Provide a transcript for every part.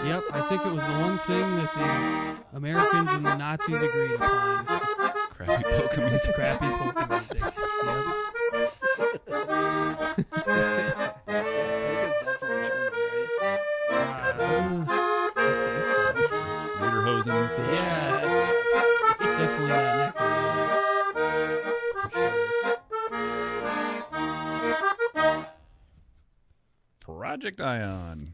Yep, I think it was the one thing that the Americans and the Nazis agreed upon. Crappy polka music. Crappy polka music. Yep. Polka's definitely German, right? I think so. Lederhosen and such. Yeah, definitely that neck of the nose. Project Ion.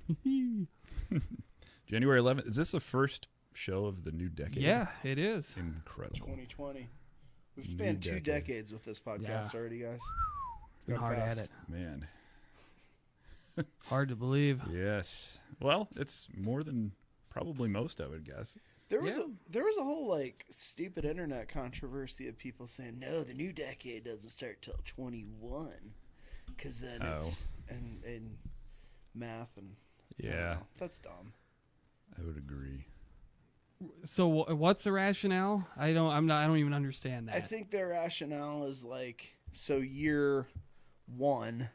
January 11th. Is this the first show of the new decade? Yeah, it is. Incredible. 2020. We've New spanned 2 decade. decades with this podcast already, guys. It's Been gone hard fast. at it. Man. Hard to believe. Yes. Well, it's more than probably most, I would guess. There was Yeah. there was a whole like stupid internet controversy of people saying no, the new decade doesn't start till 21, because then it's and math and I don't Yeah, know. That's dumb. I would agree. So what's the rationale? I don't even understand that. I think their rationale is like so year 1,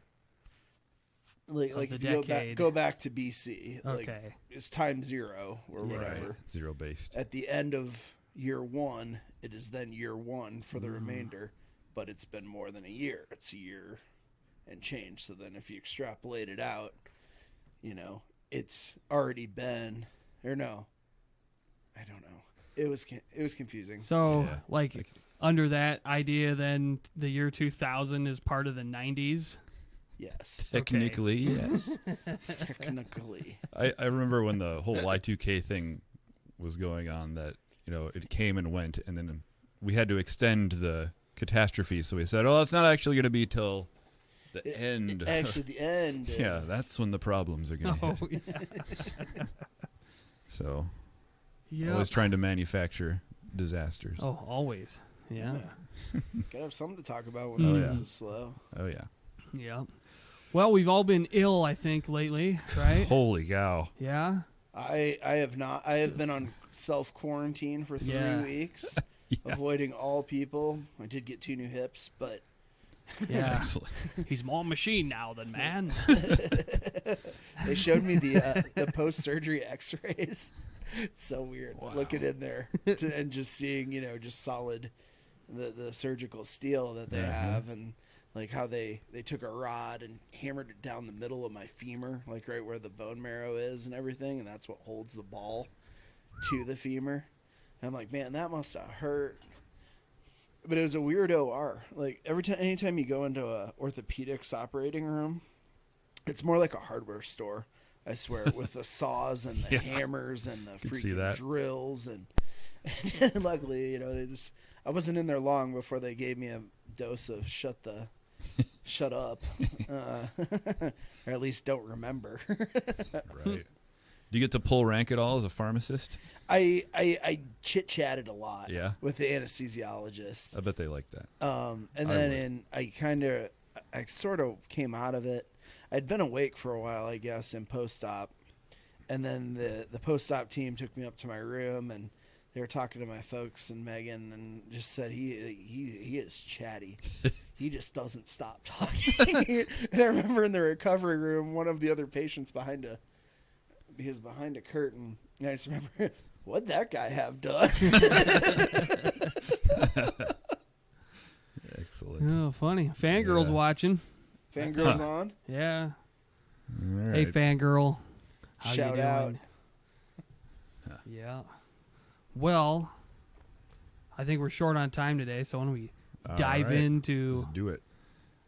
like the if you decade. go back to BC, like Okay. it's time 0 or Yeah. whatever. Right. Zero based. At the end of year 1, it is then year 1 for the remainder, but it's been more than a year. It's a year and change. So then if you extrapolate it out, you know, it's already been, or no, I don't know. It was confusing. So, Yeah. like, under that idea, then the year 2000 is part of the 90s. Yes, Technically, yes. technically. I remember when the whole Y2K thing was going on that, you know, it came and went, and then we had to extend the catastrophe. So we said, oh, it's not actually going to be till the end. Actually, the end. Yeah, that's when the problems are going to Oh, hit. yeah. So Yep. always trying to manufacture disasters. Oh, always. Yeah. Gotta have something to talk about when Oh, the yeah. news is slow. Oh, yeah. Yep. Well, we've all been ill, I think, lately, right? Holy cow. Yeah. I have not. I have been on self quarantine for 3 Yeah. weeks, Yeah. avoiding all people. I did get 2 new hips, but Yeah. Excellent. He's more machine now than man. they showed me the post surgery X rays. It's so weird looking in there and just seeing, you know, just solid the surgical steel that they have, and like how they took a rod and hammered it down the middle of my femur, like right where the bone marrow is and everything, and that's what holds the ball to the femur. And I'm like, man, that must have hurt. But it was a weird OR. Like anytime you go into a orthopedics operating room, it's more like a hardware store. I swear, with the saws and the hammers and the Could see freaking that. drills, and luckily, you know, I wasn't in there long before they gave me a dose of shut up, or at least don't remember. Right. Do you get to pull rank at all as a pharmacist? I chit chatted a lot, Yeah. with the anesthesiologist. I bet they like that. And I then would. I sort of came out of it. I'd been awake for a while, I guess, in post-op. And then the post-op team took me up to my room, and they were talking to my folks and Megan, and just said he is chatty. He just doesn't stop talking. And I remember in the recovery room, one of the other patients behind a curtain, and I just remember, what'd that guy have done? Excellent. Oh, funny. Fangirl's Yeah. watching. Fangirls on. Yeah. All right. Hey, fangirl. How you Shout out. doing? Yeah. Well, I think we're short on time today, so why don't we All dive right. into Let's do it.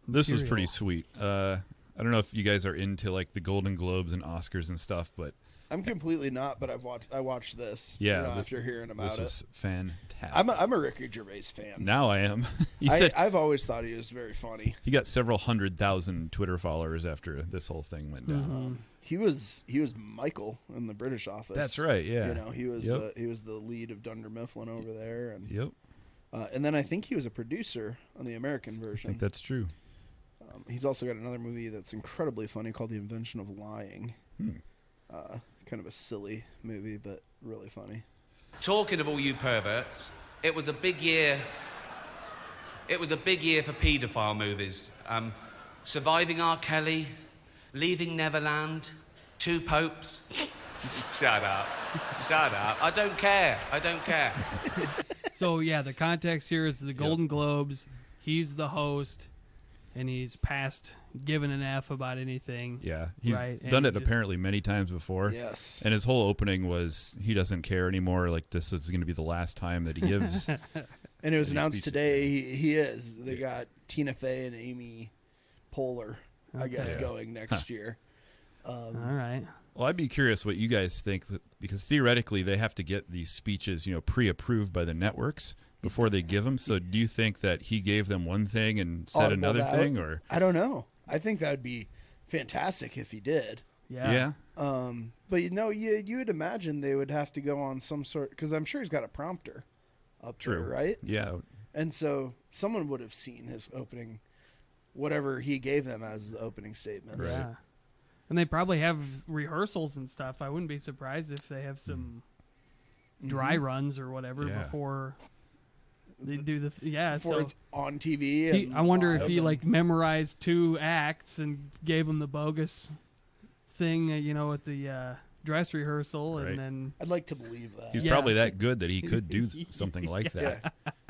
This was pretty material. sweet. I don't know if you guys are into like the Golden Globes and Oscars and stuff, but I'm completely not, but I watched this. Yeah, you know, this- after hearing about this it. was fantastic. I'm a Ricky Gervais fan. Now I am. He said I've always thought he was very funny. he got several 100,000 Twitter followers after this whole thing went down. He was Michael in the British Office. That's right. Yeah. You know, he was Yep. the lead of Dunder Mifflin over there, Yep. and then I think he was a producer on the American I version. think that's true. He's also got another movie that's incredibly funny called The Invention of Lying. Kind of a silly movie, but really funny. Talking of all you perverts, it was a big year. It was a big year for paedophile movies. Surviving R. Kelly, Leaving Neverland, Two Popes. Shut up. Shut up. I don't care. I don't care. So yeah, the context here is the Golden Globes. He's the host, and he's past giving an F about anything. Yeah, he's Right, and done he it just- apparently many times before. Yes. And his whole opening was he doesn't care anymore. Like this is going to be the last time that he gives. And it was Any announced speeches. today he is. They got Tina Fey and Amy Poehler, I guess, Okay. going next year. All right. Well, I'd be curious what you guys think, because theoretically they have to get these speeches, pre-approved by the networks before they give them. So do you think that he gave them one thing and said Audibled another out. thing, or I don't know. I think that would be fantastic if he did. Yeah. But you would imagine they would have to go on some sort, because I'm sure he's got a prompter up there, True. right? Yeah, And so someone would have seen his opening, whatever he gave them as the opening statements. Right. Yeah. And they probably have rehearsals and stuff. I wouldn't be surprised if they have some dry runs or whatever Yeah. before they do the. Yeah. Before So it's on TV. he, and I wonder if live he and- like memorized 2 acts and gave them the bogus thing, at the dress rehearsal, Right. and then I'd like to believe that. he's Yeah. probably that good that he could do something like that. Yeah.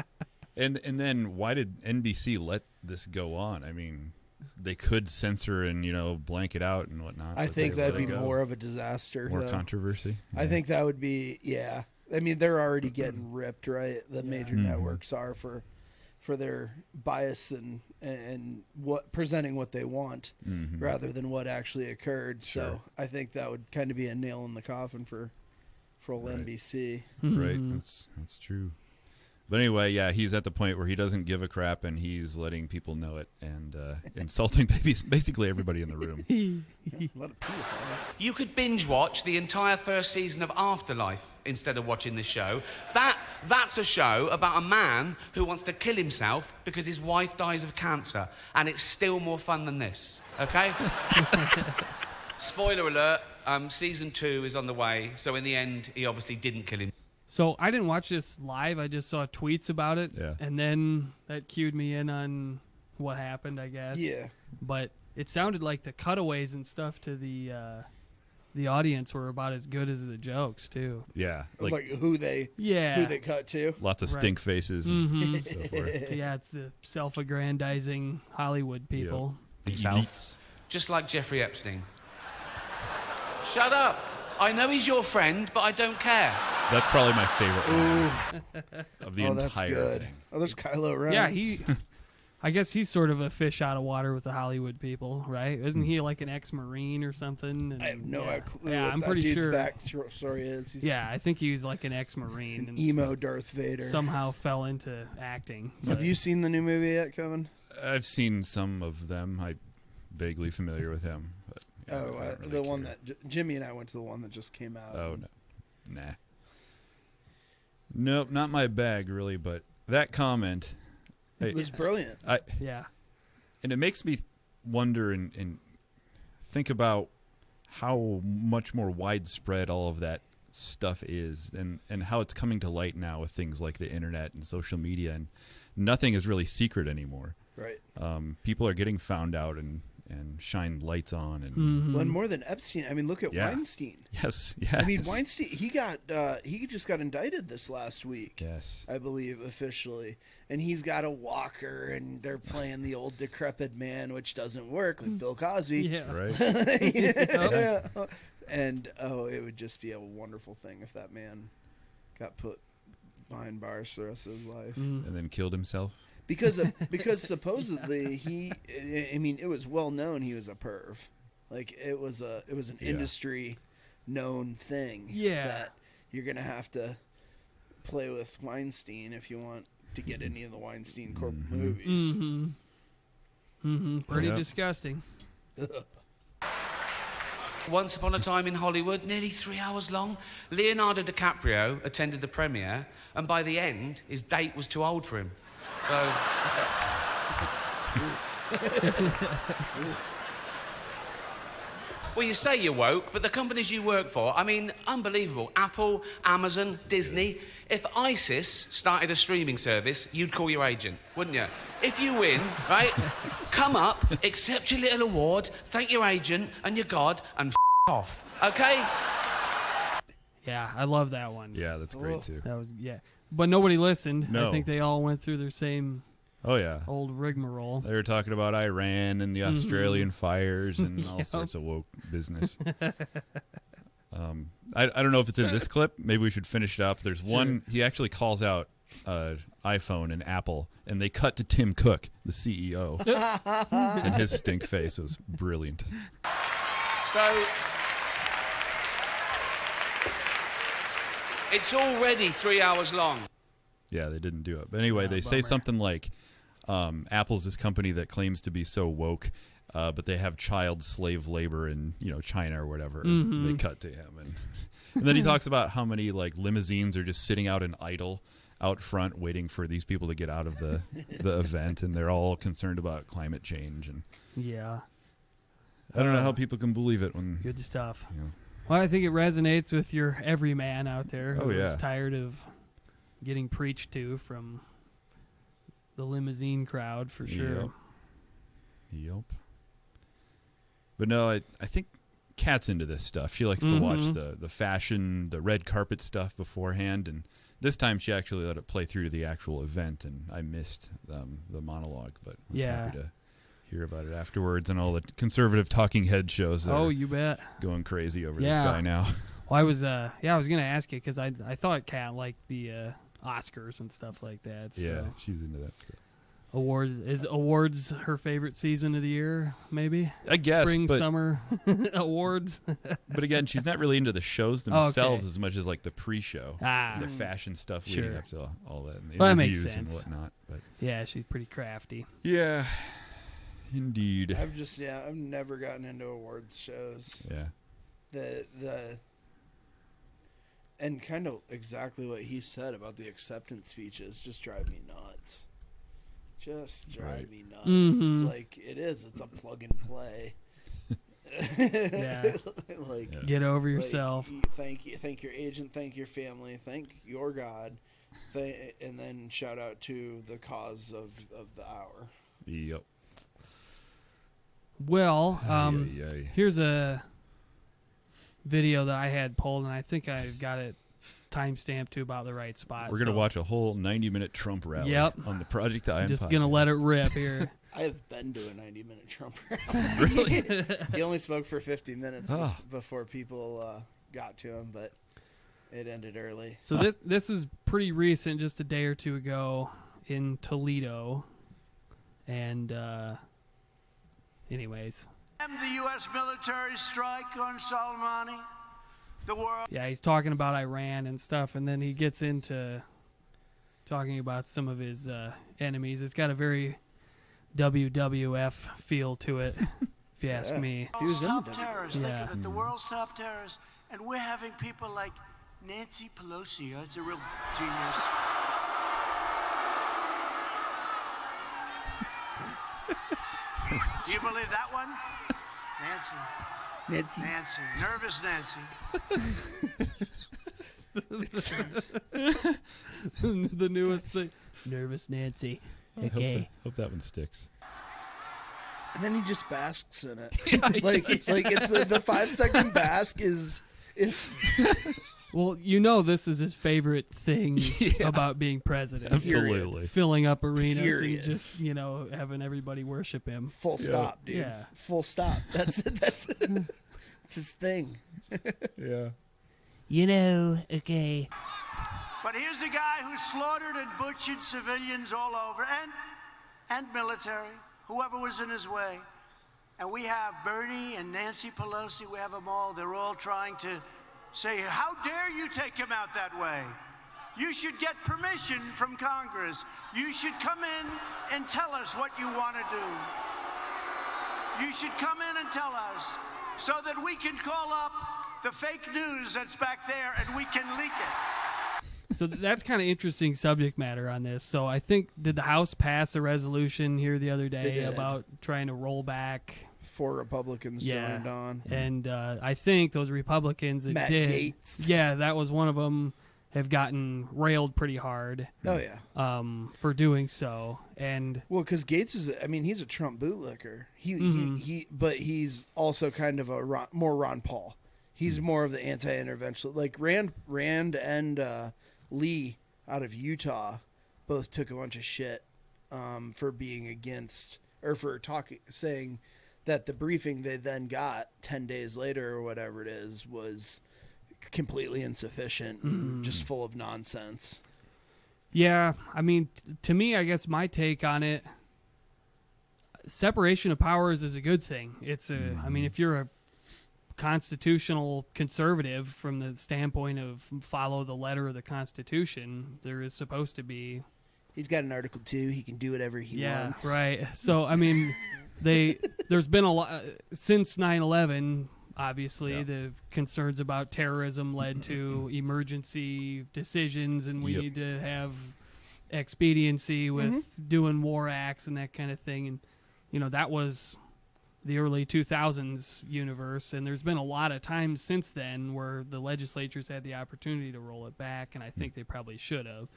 And then why did NBC let this go on? I mean, they could censor and blank it out and whatnot. I but think they that'd let be it go. more of a disaster. more though. controversy. I think that would be, yeah. I mean, they're already getting ripped, right? The major Mhm. networks are for their bias and what presenting what they want Mhm. rather than what actually occurred. Sure. So I think that would kind of be a nail in the coffin for old Right. NBC. Right, Mhm. that's true. But anyway, yeah, he's at the point where he doesn't give a crap, and he's letting people know it and insulting basically everybody in the room. A lot of people. You could binge watch the entire first season of Afterlife instead of watching this show. That's a show about a man who wants to kill himself because his wife dies of cancer, and it's still more fun than this. Okay? Spoiler alert: season 2 is on the way. So in the end, he obviously didn't kill him. So I didn't watch this live. I just saw tweets about it, Yeah. and then that cued me in on what happened, I guess. Yeah. But it sounded like the cutaways and stuff to the audience were about as good as the jokes too. Yeah, Like, who they Yeah. cut to. lots of Right. stink faces and Mhm. so forth. Yeah, it's the self-aggrandizing Hollywood people. The Himself. elites. Just like Jeffrey Epstein. Shut up! I know he's your friend, but I don't care. That's probably my favorite line of the Oh, that's entire good. thing. Oh, there's Kylo Ren. Yeah, I guess he's sort of a fish out of water with the Hollywood people, right? Isn't he like an ex-Marine or something? And I have no yeah. clue Yeah, what I'm that pretty dude's sure. backstory is. He's Yeah, I think he was like an ex-Marine an and emo Darth Vader. somehow fell into acting. Have you seen the new movie yet, Kevin? I've seen some of them. I'm vaguely familiar with him. But, yeah, I don't really the one care. that Jimmy and I went to the one that just came out. Oh no, nah. Nope, not my bag really. But that comment, It was brilliant. Yeah. and it makes me wonder and think about how much more widespread all of that stuff is, and how it's coming to light now with things like the internet and social media, and nothing is really secret anymore. Right. People are getting found out and shined lights on, and Mhm. Well, and more than Epstein. I mean, look at Yeah. Weinstein. yes, I mean, Weinstein. He just got indicted this last week. yes, I believe officially, and he's got a walker, and they're playing the old decrepit man, which doesn't work with Bill Cosby. Yeah. right. Yeah. And it would just be a wonderful thing if that man got put behind bars for the rest of his life. Mm. And then killed himself. Because supposedly it was well known he was a perv. Like it was an Yeah. industry known thing. Yeah. That you're gonna have to play with Weinstein if you want to get any of the Weinstein Corp movies. Mhm. Mhm. Pretty Yep. disgusting. Once upon a time in Hollywood, nearly 3 hours long, Leonardo DiCaprio attended the premiere, and by the end, his date was too old for him. So, Well, you say you're woke, but the companies you work for, I mean, unbelievable. Apple, Amazon, Disney. If ISIS started a streaming service, you'd call your agent, wouldn't you? If you win, right, come up, accept your little award, thank your agent and your God, and off, okay? Yeah, I love that one. Yeah, that's great too. That was, yeah. But nobody listened. No. I think they all went through their same Oh yeah. old rigmarole. They were talking about Iran and the Australian fires and all Yep. sorts of woke business. I don't know if it's in this clip. Maybe we should finish it up. There's one. He actually calls out iPhone and Apple, and they cut to Tim Cook, the CEO, and his stink face was brilliant. So, it's already 3 hours long. Yeah, they didn't do it. But anyway, they say something like, Apple's this company that claims to be so woke, but they have child slave labor in China or whatever. They cut to him, and then he talks about how many like limousines are just sitting out in idle out front waiting for these people to get out of the event, and they're all concerned about climate change. And Yeah, I don't know how people can believe it when good stuff. you know. Well, I think it resonates with your everyman out there who Oh, yeah. is tired of getting preached to from the limousine crowd for sure. Yep. But no, I think Kat's into this stuff. She likes to watch the fashion, the red carpet stuff beforehand, and this time she actually let it play through to the actual event, and I missed the monologue, but was happy to hear about it afterwards and all the conservative talking head shows that are You bet. going crazy over this Yeah. guy now. Well, I was going to ask you because I thought Kat liked the Oscars and stuff like that. So. Yeah, she's into that stuff. Awards her favorite season of the year, maybe? I guess, Spring, but summer awards. but again, she's not really into the shows Okay. themselves as much as like the pre-show, Ah. the fashion stuff leading Sure. up to all that, and the Well, that makes interviews and sense. whatnot. But Yeah, she's pretty crafty. yeah, indeed. I've never gotten into awards shows. Yeah. The and kind of exactly what he said about the acceptance speeches just drive me nuts. Just drive me nuts. It's like it's a plug and play. Yeah. like Yeah. Get over yourself. thank your agent, thank your family, thank your God, and then shout out to the cause of the hour. Yep. Well, Ay. here's a video that I had pulled, and I think I got it timestamped to about the right spot. We're gonna so watch a whole 90-minute Trump rally Yep. on the Project I I'm Am just podcast. gonna let it rip here. I have been to a 90-minute Trump rally. Really? He only spoke for 50 minutes Oh. before people got to him, but it ended early. So this is pretty recent, just a day or two ago in Toledo, and anyways, The U.S. military strike on Soleimani. The world. yeah, he's talking about Iran and stuff, and then he gets into talking about some of his enemies. It's got a very WWF feel to it, if you ask me. He was in top the terrorists. Yeah. Think of it, the world's top terrorists, and we're having people like Nancy Pelosi. That's a real genius. Do you believe that one? Nancy. Nervous Nancy. The newest thing. Nervous Nancy. Okay. Hope that one sticks. And then he just basks in it. like it's the 5-second bask is Well, this is his favorite thing about being president. Absolutely. Filling up arenas Period. and just, having everybody worship him. full stop, dude. Yeah. Full stop. That's it. That's it's his thing. Yeah. Okay. But here's a guy who slaughtered and butchered civilians all over, and military, whoever was in his way. And we have Bernie and Nancy Pelosi, we have them all. They're all trying to say, how dare you take him out that way? You should get permission from Congress. You should come in and tell us what you want to do. You should come in and tell us so that we can call up the fake news that's back there and we can leak it. So that's kind of interesting subject matter on this. So I think, did the House pass a resolution here the other They day did. about trying to roll back 4 Republicans Yeah. joined on. And I think those Republicans that Matt did, Gaetz. yeah, that was one of them, have gotten railed pretty hard Oh yeah. for doing so. And Well, because Gates is, I mean, he's a Trump bootlicker. But he's also kind of a more Ron Paul. He's more of the anti-interventionist. Like Rand and Lee out of Utah both took a bunch of shit for being against, or for saying that the briefing they then got 10 days later or whatever it is was completely insufficient, and just full of nonsense. yeah, I mean, to me, I guess my take on it, separation of powers is a good thing. It's I mean, if you're a constitutional conservative from the standpoint of follow the letter of the Constitution, there is supposed to be. He's got an Article 2. He can do whatever he wants. Right. So, I mean, there's been a lot since 9/11. Obviously, the concerns about terrorism led to emergency decisions, and we Yep. need to have expediency with doing war acts and that kind of thing. And, you know, that was the early 2000s universe, and there's been a lot of times since then where the legislatures had the opportunity to roll it back, and I think they probably should have.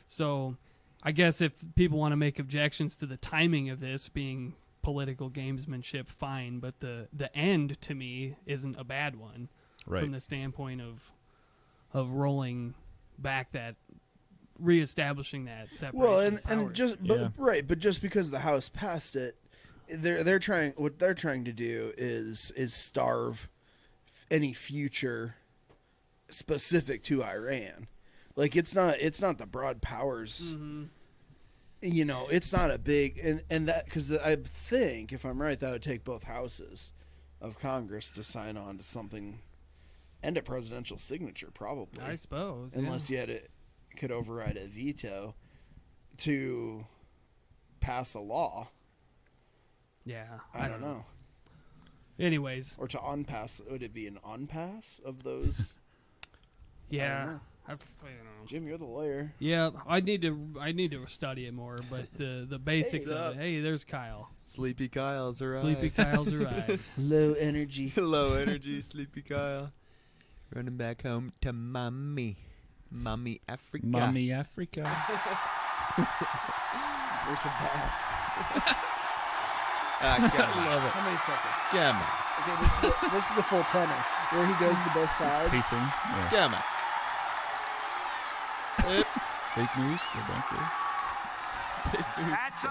So I guess if people want to make objections to the timing of this being political gamesmanship, fine, but the end to me isn't a bad one Right. from the standpoint of rolling back that, reestablishing that separation. Well, of and powers. just Yeah. but just because the House passed it, they're trying to do is starve any future specific to Iran. Like it's not the broad powers. You know, it's not a big and that, because I think, if I'm right, that would take both houses of Congress to sign on to something, and a presidential signature probably, I suppose, unless you could override a veto to pass a law. yeah, I don't know. Anyways, Or to unpass. Would it be an unpass of those? yeah, know. I don't know. Jim, you're the lawyer. Yeah, I need to study it more, but the basics What's of up? it. Hey, there's Kyle. Sleepy Kyle's arrived. Sleepy Kyle's arrived. Low energy. Low energy, Sleepy Kyle. Running back home to mommy. Mommy Africa. Mommy Africa. Where's the mask? Ah, come on. Love it. How many seconds? Come on. Okay, this is the full tenor where he goes to both sides. Pacing. Yeah. Come on. Yep. Fake news. Debunker. That's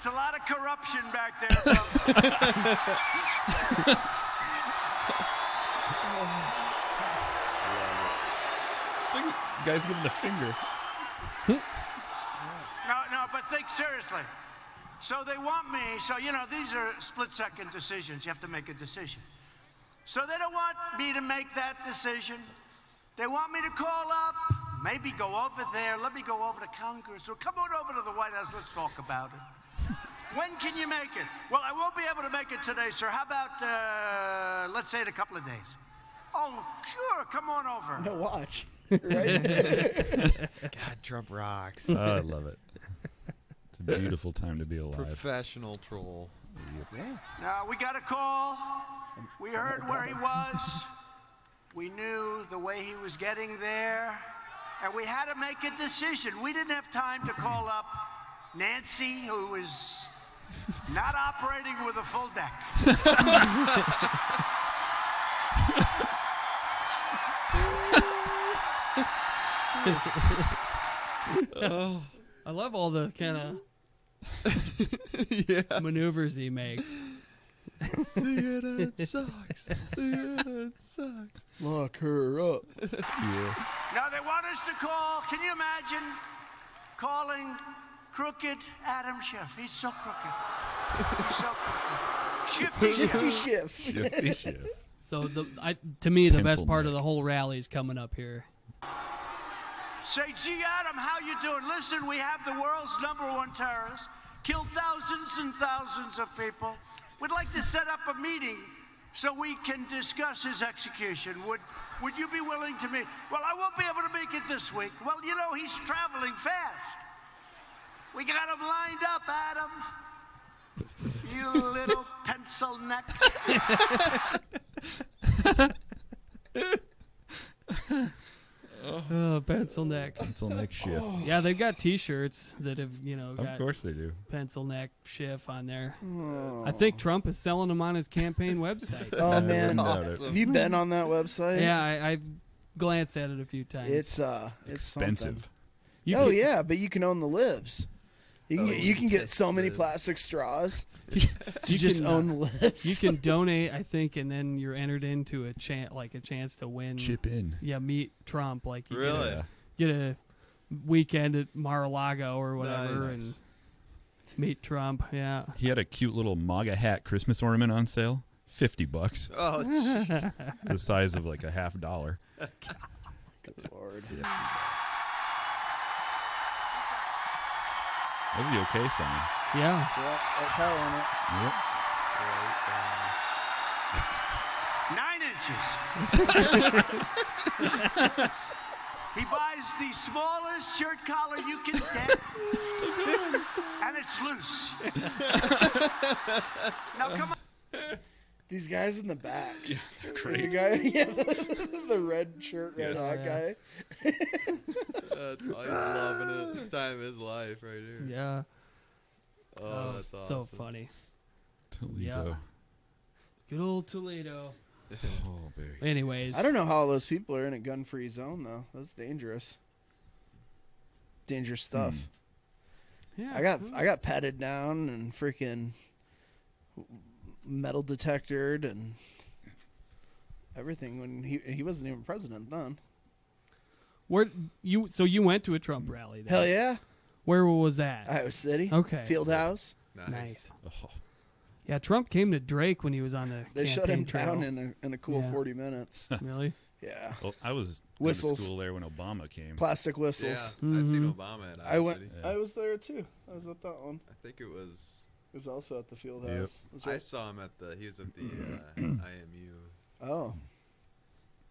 a lot of corruption back there, folks. Guy's giving a finger. No, but think seriously. So they want me, so, you know, these are split-second decisions. You have to make a decision. So they don't want me to make that decision. They want me to call up, maybe go over there. Let me go over to Congress. Or come on over to the White House. Let's talk about it. When can you make it? Well, I won't be able to make it today, sir. How about, let's say, in a couple of days? Oh, sure. Come on over. No, watch. Right? God, Trump rocks. Oh, I love it. It's a beautiful time to be alive. Professional troll. Now, we got a call. We heard where he was. We knew the way he was getting there. And we had to make a decision. We didn't have time to call up Nancy, who was not operating with a full deck. I love all the kind of Yeah. maneuvers he makes. CNN sucks. CNN sucks. Lock her up. Now they want us to call. Can you imagine calling crooked Adam Schiff? He's so crooked. He's so crooked. Shifty Shifty Schiff. shift. Shifty shift. So to me, the best Pencil part of neck. the whole rally is coming up here. Say, gee, Adam, how you doing? Listen, we have the world's #1 terrorist, killed thousands and thousands of people. We'd like to set up a meeting so we can discuss his execution. Would you be willing to meet? Well, I won't be able to make it this week. Well, you know, he's traveling fast. We got him lined up, Adam. You little pencil neck. Oh, pencil neck. Pencil neck shift. Yeah, they've got T-shirts that have, Of got course they do. pencil neck shift on there. Oh. I think Trump is selling them on his campaign website. Oh man, awesome. have you been on that website? Yeah, I've glanced at it a few times. It's Expensive. You Oh can- yeah, but you can own the libs. You can, Oh, get, you you can can get get so many libs. plastic straws. You You just can, own the libs. You can donate, I think, and then you're entered into a chance to win. Chip in. Yeah, meet Trump. Like you Really? Yeah. get a weekend at Mar-a-Lago or whatever Nice. and meet Trump. Yeah. He had a cute little MAGA hat Christmas ornament on sale. $50. Oh, jeez. The size of like a $50. Good Lord. That was the okay sign. Yeah. Yeah, that power on it. Yep. 9 inches. He buys the smallest shirt collar you can get, and it's loose. Now come on. These guys in the back. Yeah, The great. guy, yeah, the red shirt, red Yes. hat Oh, guy. That's why he's loving it. The time of his life right here. Yeah. Oh, that's awesome. So funny. Toledo. Yeah. Good old Toledo. Oh, baby. Anyways. I don't know how all those people are in a gun-free zone though. That's dangerous. Dangerous stuff. Yeah. I got patted down and freaking metal detectored and everything when he wasn't even president then. So you went to a Trump rally then? Hell yeah, Where was that? Iowa City. Okay. Field House. Nice. Oh, Yeah, Trump came to Drake when he was on the They shut campaign him down trail. in a cool Yeah. 40 minutes. Really? Yeah, well, I was Whistles. going to school there when Obama came. plastic Yeah, whistles. I've seen Mhm. Obama at I Iowa went. City. Yeah. I was there too. I was at that one. I think it was. It was also at the Field Yep. House. It was I right- saw him at the. He was at the IMU. oh,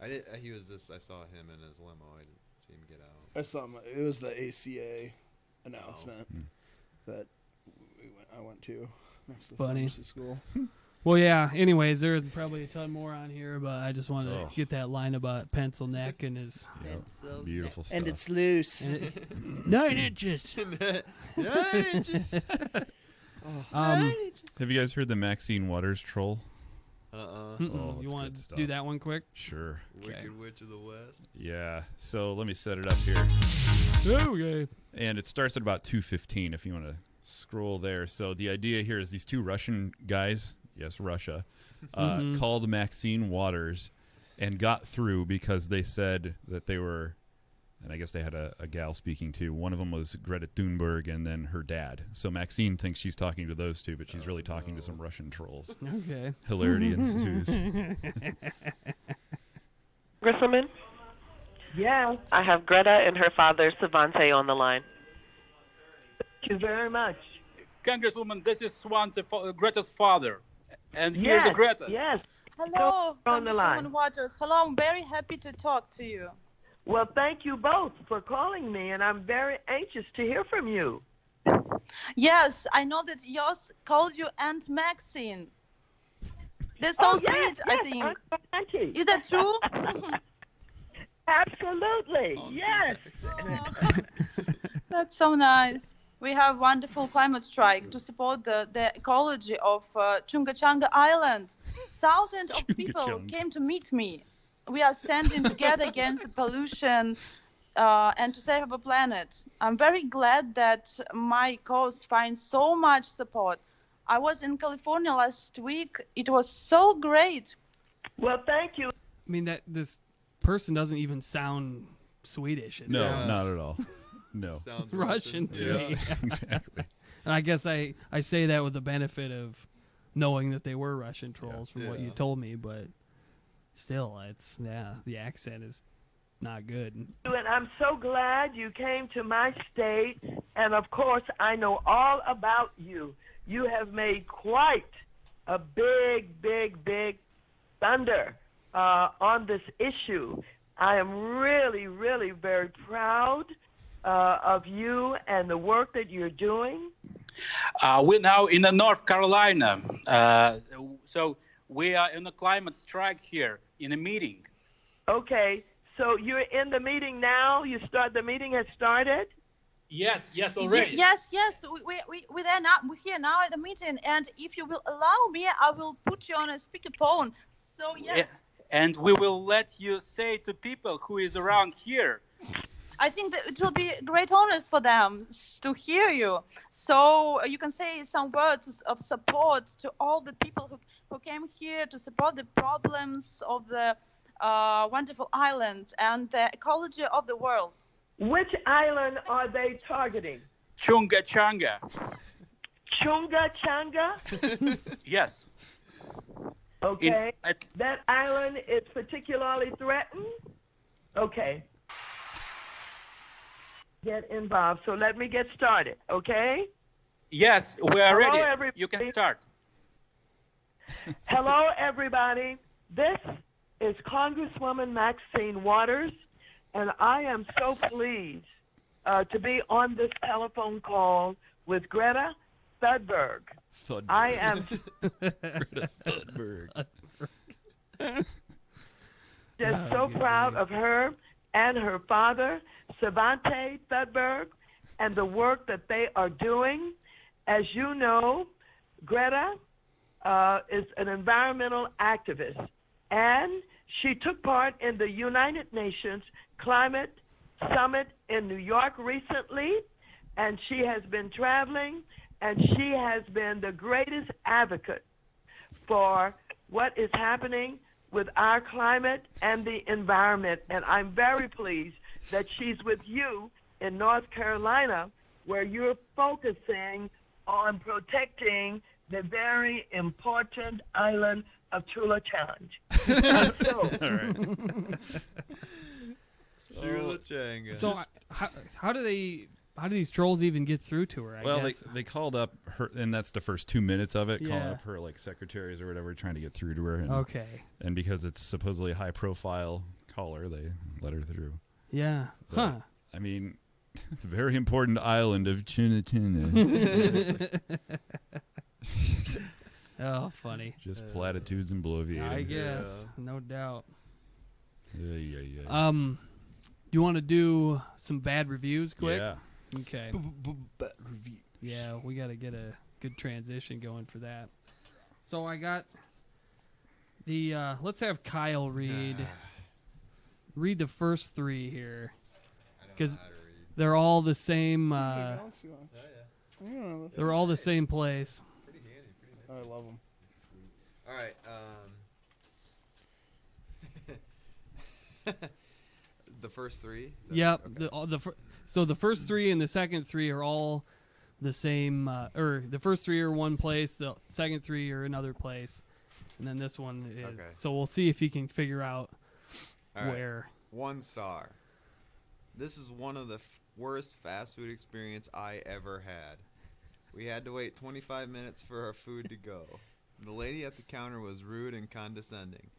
I did. He was this. I saw him in his limo. I didn't see him get out. I saw him. It was the ACA announcement Hmm. that I went to next to the Funny. pharmacy school. Well, yeah. Anyways, there's probably a ton more on here, but I just wanted Oh. to get that line about pencil neck and his Yep. Beautiful stuff. And it's loose. 9 inches. Um, Have you guys heard the Maxine Waters troll? Uh-uh. mm-mm. Oh, you it's want good to stuff. do that one quick? Sure. Wicked Witch of the West. Yeah. So let me set it up here. Okay. And it starts at about 2:15 if you want to scroll there. So the idea here is these two Russian guys, yes, Russia, called Maxine Waters and got through because they said that they were, and I guess they had a gal speaking too. One of them was Greta Thunberg and then her dad. So Maxine thinks she's talking to those two, but she's really talking to some Russian trolls. Okay. Hilarity ensues. Congresswoman, Yes, I have Greta and her father, Savante, on the line. thank you very much. Congresswoman, this is Swante, Greta's father. And here's Yes, Greta. yes. Hello, Go on the line. Congresswoman Waters. Hello, I'm very happy to talk to you. Well, thank you both for calling me, and I'm very anxious to hear from you. Yes, I know that yours called you Aunt Maxine. That's so Oh, sweet, yes, I yes, think. Aunt Auntie. Is that true? Absolutely, yes. That's so nice. We have wonderful climate strike to support the ecology of Chungachanga Island. Thousands of people Chungachanga. came to meet me. We are standing together against the pollution and to save our planet. I'm very glad that my cause finds so much support. I was in California last week. It was so great. Well, thank you. I mean, that this person doesn't even sound Swedish. It No, sounds not at all. No. Sounds Russian to Yeah, me. exactly. And I guess I say that with the benefit of knowing that they were Russian trolls from what you Yeah. told me, but still, the accent is not good. And I'm so glad you came to my state. And of course, I know all about you. You have made quite a big, big, big thunder on this issue. I am really, really very proud of you and the work that you're doing. We're now in North Carolina. So we are in a climate strike here in a meeting. Okay, so you're in the meeting now? The meeting has started? Yes, already. Yes. We're there now. We're here now at the meeting, and if you will allow me, I will put you on a speakerphone. So yes. Yeah. And we will let you say to people who is around here. I think that it will be great honors for them to hear you. So you can say some words of support to all the people who came here to support the problems of the wonderful island and the ecology of the world. Which island are they targeting? Chunga Changa. Chunga Changa? Yes. Okay. That island is particularly threatened? Okay. Get involved. So let me get started, okay? Yes, we are Hello, ready. everybody. You can start. Hello, everybody. This is Congresswoman Maxine Waters, and I am so pleased to be on this telephone call with Greta Thunberg. I am Greta Thunberg. just so proud of her and her father, Svante Thunberg, and the work that they are doing. As you know, Greta is an environmental activist, and she took part in the United Nations Climate Summit in New York recently, and she has been traveling, and she has been the greatest advocate for what is happening with our climate and the environment. And I'm very pleased that she's with you in North Carolina, where you're focusing on protecting the very important island of Chula Challenge. So how do these trolls even get through to her? I guess? They called up her, and that's the first 2 minutes of it, calling Yeah. up her like secretaries or whatever, trying to get through to her. And, Okay. And because it's supposedly a high-profile caller, they let her through. Yeah. But, I mean, it's a very important island of Chula Chula. Oh, funny. Just platitudes and bloviating. I guess, no doubt. Yeah. Do you want to do some bad reviews quick? Yeah. Okay. Bad reviews. Yeah, we got to get a good transition going for that. So I got the let's have Kyle read the first three here, because they're all the same. They're all the same place. I love them. All right. The first three? Is that Yep. okay. So the first three and the second three are all the same. Or the first three are one place. The second three are another place, and then this one is. Okay. So we'll see if you can figure out All right. where. 1 star. This is one of the worst fast food experience I ever had. We had to wait 25 minutes for our food to go. The lady at the counter was rude and condescending.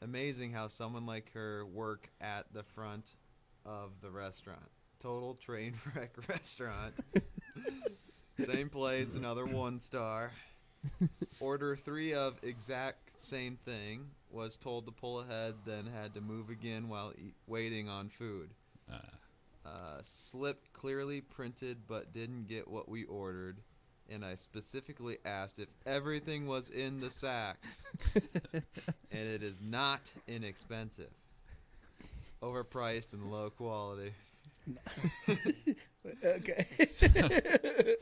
Amazing how someone like her work at the front of the restaurant. Total train wreck restaurant. Same place, another 1 star. Order 3 of exact same thing. Was told to pull ahead, then had to move again while waiting on food. Slip clearly printed but didn't get what we ordered, and I specifically asked if everything was in the sacks. And it is not inexpensive. Overpriced and low quality. Okay.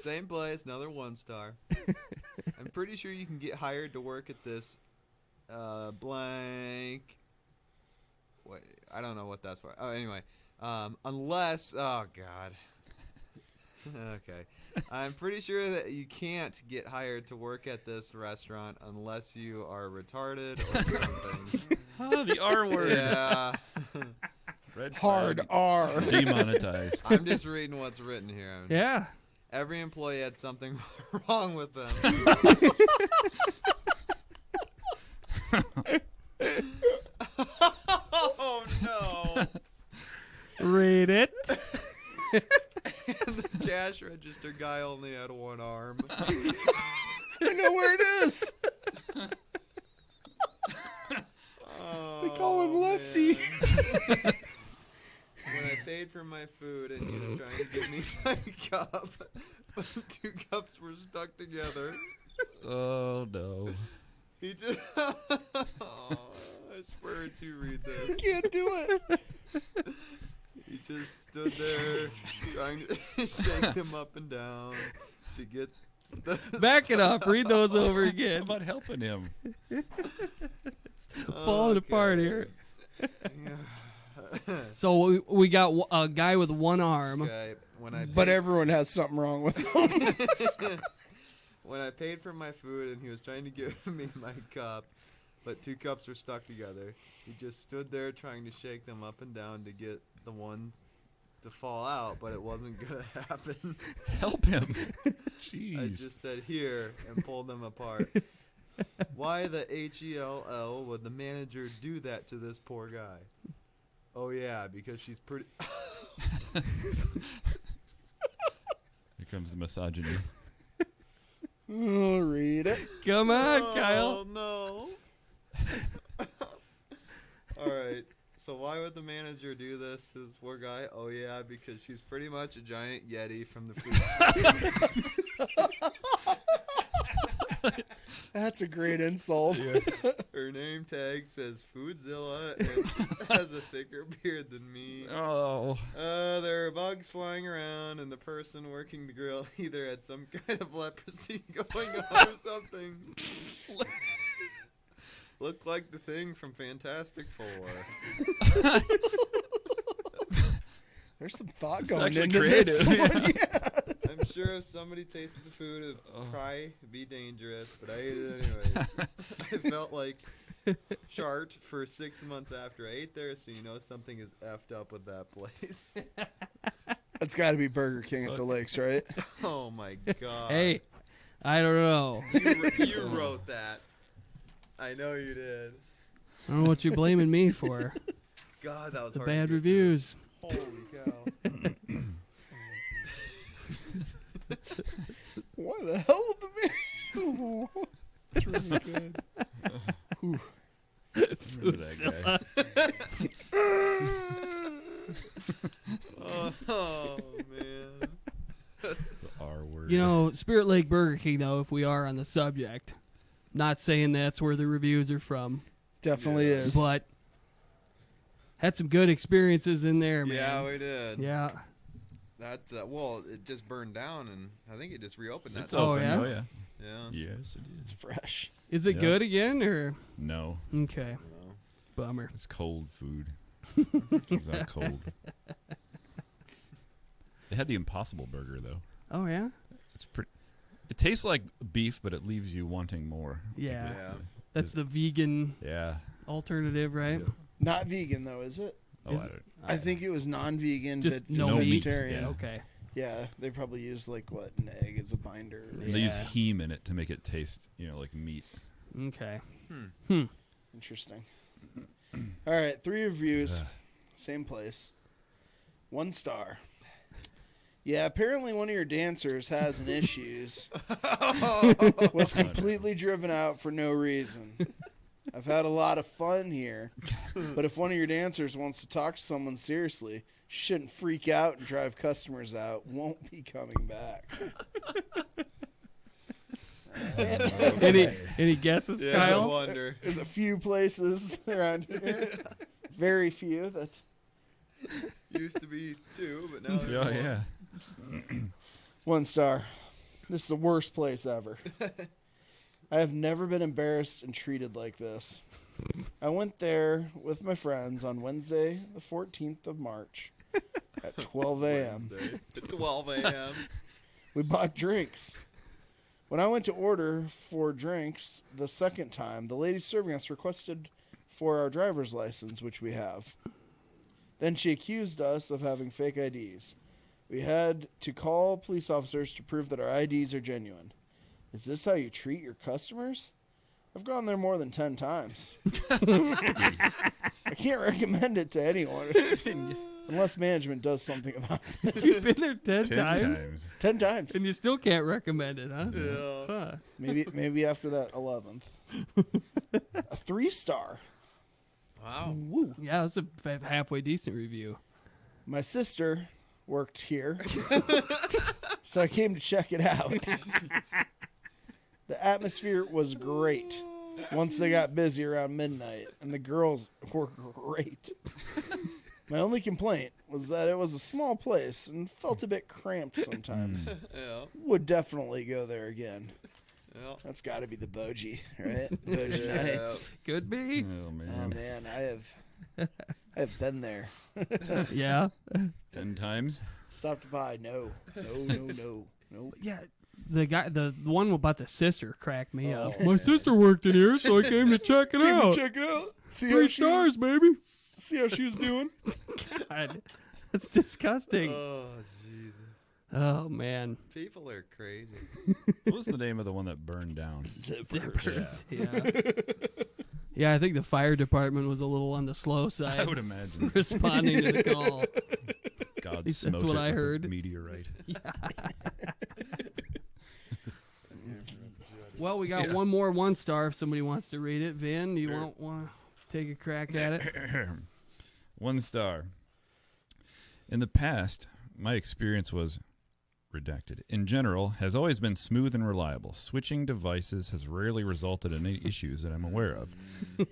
Same place, another 1 star. I'm pretty sure you can get hired to work at this blank. Wait, I don't know what that's for. Oh, anyway. Unless, oh God. Okay. I'm pretty sure that you can't get hired to work at this restaurant unless you are retarded or something. Oh, the R word. Yeah. Red Hard flag. R. Demonetized. I'm just reading what's written here. Yeah. Every employee had something wrong with them. Oh no. Read it. The cash register guy only had one arm. I know where it is. They call him Lefty. When I paid for my food and he was trying to give me my cup, but the 2 cups were stuck together. Oh no. He just. Oh, I swear if you read this. I can't do it. He just stood there trying to shake them up and down to get the Back it up. Read those over How again. about helping him? Falling apart here. So we got a guy with one arm. Okay, But everyone has something wrong with them. when I paid for my food and he was trying to give me my cup, but 2 cups were stuck together, he just stood there trying to shake them up and down to get the one to fall out, but it wasn't going to happen. Help him. I Jeez. just said here and pulled them apart. Why the HELL would the manager do that to this poor guy? Oh yeah, because she's pretty. Here comes the misogyny. Oh, read it. Come on, Oh Kyle. no. All right. So why would the manager do this to this poor guy? Oh yeah, because she's pretty much a giant yeti from the food. That's a great insult. Her name tag says Foodzilla and has a thicker beard than me. Oh. There are bugs flying around, and the person working the grill either had some kind of leprosy going on or something. Looked like the thing from Fantastic Four. There's some thought It's going actually into creative, this one. yeah. Yeah. I'm sure if somebody tasted the food, it'd probably be dangerous, but I ate it anyway. I felt like Chart for 6 months after I ate there, so you know something is effed up with that place. It's got to be Burger King at the Lakes, right? Oh my god. Hey, I don't know. You wrote that. I know you did. I don't know what you're blaming me for. God, that was The hard to bad get reviews. through. Holy cow. Why the hell would the man? It's really good. Whew. Remember that guy. Oh man. The R word. You know, Spirit Lake Burger King, though, if we are on the subject, not saying that's where the reviews are from, Definitely is. but had some good experiences in there, man. Yeah, we did. Yeah. That's well, it just burned down, and I think it just reopened that. It's time. Oh, open. yeah? Oh, yeah. Yeah. Yes, it It's is. fresh. Is it Yeah. good again, or? No, Okay. No. Bummer. it's cold food. Comes out cold. They had the Impossible Burger though. Oh, yeah? It's pretty. It tastes like beef, but it leaves you wanting more. Yeah. Yeah. That's the vegan Yeah. alternative, right? Yeah. Not vegan, though, is it? Oh, Is I it- don't. I think it was non-vegan, Just but no No meat, vegetarian. yeah. Okay. Yeah, they probably used like what, an egg as a binder. or They use Yeah. heme in it to make it taste, like meat. Okay. Interesting. All right, 3 reviews. Same place. 1 star. Yeah, apparently one of your dancers has an issues. Was completely driven out for no reason. I've had a lot of fun here, but if one of your dancers wants to talk to someone seriously, she shouldn't freak out and drive customers out. Won't be coming back. Any guesses, Yeah, I Kyle? wonder. There's a few places around here. Very few that. Used to be 2, but now Oh yeah. 1 star. This is the worst place ever. I have never been embarrassed and treated like this. I went there with my friends on Wednesday, the 14th of March at 12 a.m. Wednesday at 12 a.m. We bought drinks. When I went to order for drinks the second time, the lady serving us requested for our driver's license, which we have. Then she accused us of having fake IDs. We had to call police officers to prove that our IDs are genuine. Is this how you treat your customers? I've gone there more than 10 times. I can't recommend it to anyone. Unless management does something about it. You've been there 10 10 times? times. 10 times. And you still can't recommend it, huh? Yeah. Huh. Maybe after that 11th. A 3-star. Wow. Woo. Yeah, that's a halfway decent review. My sister worked here, so I came to check it out. The atmosphere was great once they got busy around midnight, and the girls were great. My only complaint was that it was a small place and felt a bit cramped sometimes. Yeah. Would definitely go there again. Yeah. That's got to be the Boji, right? Boji Nights. Could be. Oh Oh man. man, I have been there. Yeah. 10 times. Stopped by. No. Yeah. The one about the sister cracked me up. Oh, My man. sister worked in here, so I came to check it out. Check it out. See 3 stars, baby. See how she was doing. God, that's disgusting. Oh Jesus. Oh man. People are crazy. What was the name of the one that burned down? Zippers. Yeah. Yeah, I think the fire department was a little on the slow side. I would imagine. Responding to the call. God That's smote what it I with heard. a meteorite. Well, we got one more 1-star if somebody wants to read it. Vin, do you want to take a crack at it? 1 star. In the past, my experience was redacted. In general, has always been smooth and reliable. Switching devices has rarely resulted in any issues that I'm aware of.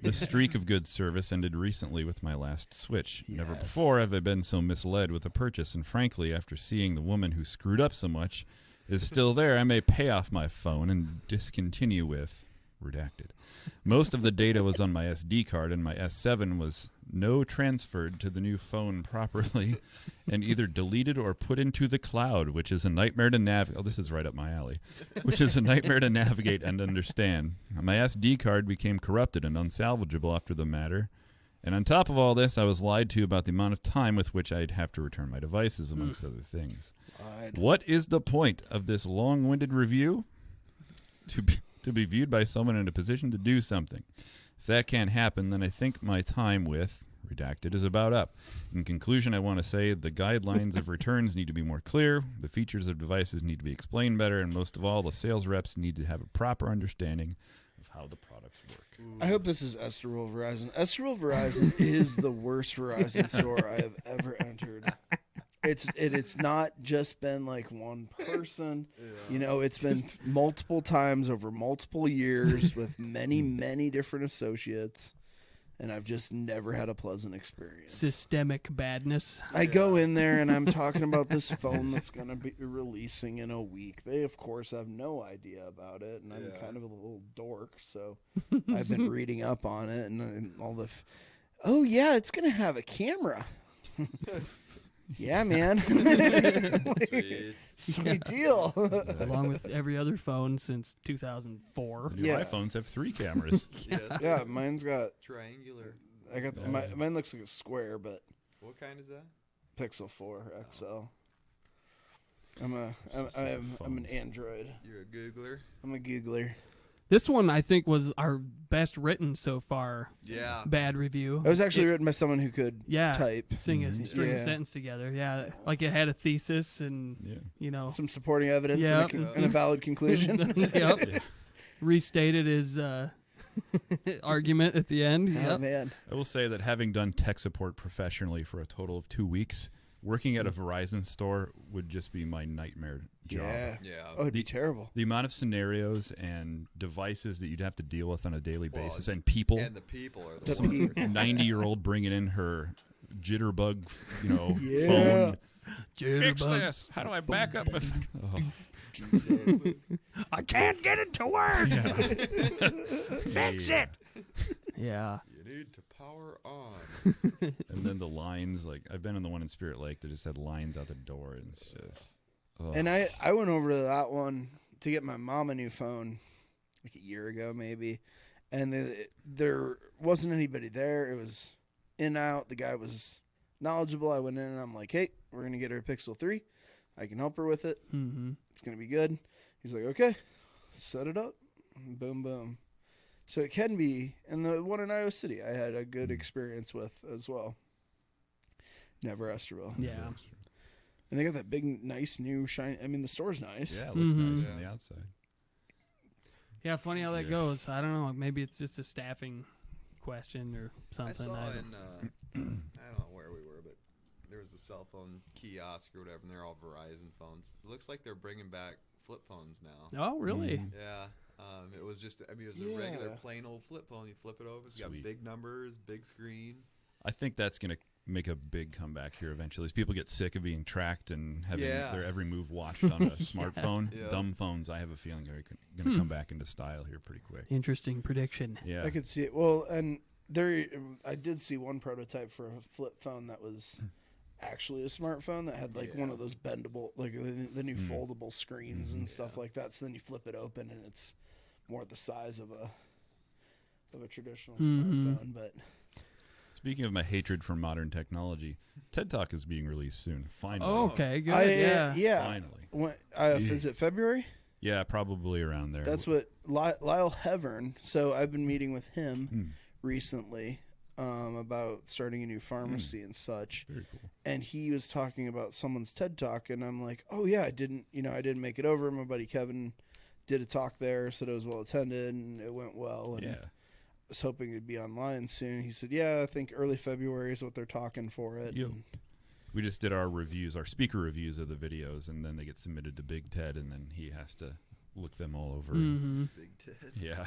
The streak of good service ended recently with my last switch. Never before have I been so misled with a purchase, and frankly, after seeing the woman who screwed up so much is still there, I may pay off my phone and discontinue with redacted. Most of the data was on my SD card, and my S7 was no transferred to the new phone properly and either deleted or put into the cloud, which is a nightmare to navigate. Oh, this is right up my alley. Which is a nightmare to navigate and understand. My SD card became corrupted and unsalvageable after the matter. And on top of all this, I was lied to about the amount of time with which I'd have to return my devices, amongst other things. What is the point of this long-winded review? To be viewed by someone in a position to do something. If that can't happen, then I think my time with redacted is about up. In conclusion, I want to say the guidelines of returns need to be more clear, the features of devices need to be explained better, and most of all, the sales reps need to have a proper understanding of how the products work. I hope this is Estoril Verizon. Estoril Verizon is the worst Verizon store I have ever entered. It's not just been like one person. You know, it's been multiple times over multiple years with many different associates, and I've just never had a pleasant experience. Systemic badness. I go in there and I'm talking about this phone that's going to be releasing in a week. They, of course, have no idea about it, and I'm kind of a little dork, so I've been reading up on it and all the... Oh, yeah, it's going to have a camera. Yeah, man. Sweet deal. Along with every other phone since 2004. The new iPhones have 3 cameras. Yeah, mine's got triangular. I got mine looks like a square, but What kind is that? Pixel 4 XL. I'm an Android. You're a Googler. I'm a Googler. This one, I think, was our best written so far. Yeah. Bad review. It was actually written by someone who could type. Sing a string a sentence together. Yeah. Like it had a thesis and, you know. Some supporting evidence Yep. and a valid conclusion. Yep. Restated his argument at the end. Oh, man. I will say that having done tech support professionally for a total of 2 weeks, working at a Verizon store would just be my nightmare job. Yeah. Oh, it'd be terrible. The amount of scenarios and devices that you'd have to deal with on a daily basis, and people. And the people are the Some worst. 90-year-old bringing in her jitterbug, phone. Fix Jitterbug. this. How do I back up? Oh. I can't get it to work. Fix it. Yeah. You need to power on. And then the lines, like I've been in the one in Spirit Lake that just had lines out the door, and it's just. Oh. And I went over to that one to get my mom a new phone like a year ago maybe, and there wasn't anybody there. It was in out. The guy was knowledgeable. I went in and I'm like, hey, we're going to get her a Pixel 3. I can help her with it. Mm-hmm. It's going to be good. He's like, okay, set it up. Boom, boom. So it can be, and the one in Iowa City I had a good experience with as well. Never Esterville. Yeah. And they got that big, nice new shine. I mean, the store's nice. Yeah, it looks nice Yeah. from the outside. Yeah, funny how that Yeah. goes. I don't know. Maybe it's just a staffing question or something. I saw don't- in I don't know where we were, but there was a cell phone kiosk or whatever, and they're all Verizon phones. It looks like they're bringing back flip phones now. Oh, really? Mhm. Yeah. It was just, I mean, it was a regular Yeah. plain old flip phone. You flip it over, it's got Sweet. big numbers, big screen. I think that's going to make a big comeback here eventually. As people get sick of being tracked and having Yeah. their every move watched on a smartphone, Yeah. dumb phones, I have a feeling are going to come back into style here pretty quick. Interesting prediction. Yeah. I could see it. Well, and I did see one prototype for a flip phone that was actually a smartphone that had like one of those bendable, like the new foldable screens and stuff like that. So then you flip it open and it's more the size of a traditional smartphone. But Speaking of my hatred for modern technology, TED Talk is being released soon. Finally. Oh, okay, good. Yeah. Finally. When, is it February? Yeah, probably around there. That's what Lyle Hevern. So I've been meeting with him recently about starting a new pharmacy and such. Very cool. And he was talking about someone's TED Talk, and I'm like, oh yeah, I didn't make it over. My buddy Kevin did a talk there, said it was well attended and it went well. And Yeah. I was hoping it'd be online soon. He said, yeah, I think early February is what they're talking for it. Yep. And We just did our reviews, our speaker reviews of the videos, and then they get submitted to Big Ted, and then he has to look them all over. Mm-hmm. Big Ted. Yeah.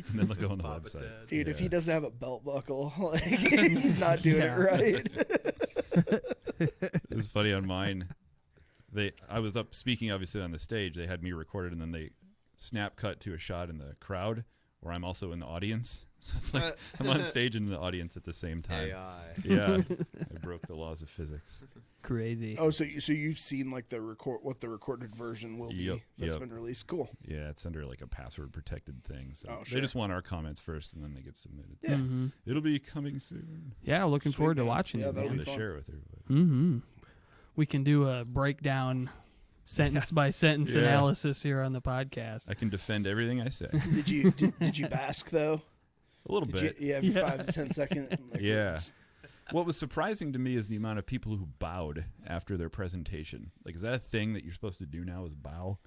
And then they'll go on the Papa website. Ted. Dude, if Yeah. he doesn't have a belt buckle, like he's not doing Yeah. it right. It was funny on mine. I was up speaking obviously on the stage. They had me recorded, and then they snap cut to a shot in the crowd where I'm also in the audience. So it's like I'm on stage and in the audience at the same time. AI. Yeah, I broke the laws of physics. Crazy. Oh, so you've seen like the recorded version will Yep, be that's yep. been released. Cool. Yeah, it's under like a password protected thing. So Oh, they sure. just want our comments first, and then they get submitted. Yeah. Mm-hmm. It'll be coming soon. Yeah, looking Sweet, forward to man. watching Yeah, it. that'll Man. be To fun. share with everybody. Mm-hmm. We can do a breakdown, sentence by sentence Yeah. analysis here on the podcast. I can defend everything I say. Did you bask though? A little Did bit. you have 5 to 10 second? Like, Yeah. What was surprising to me is the amount of people who bowed after their presentation. Like, is that a thing that you're supposed to do now? Is bow?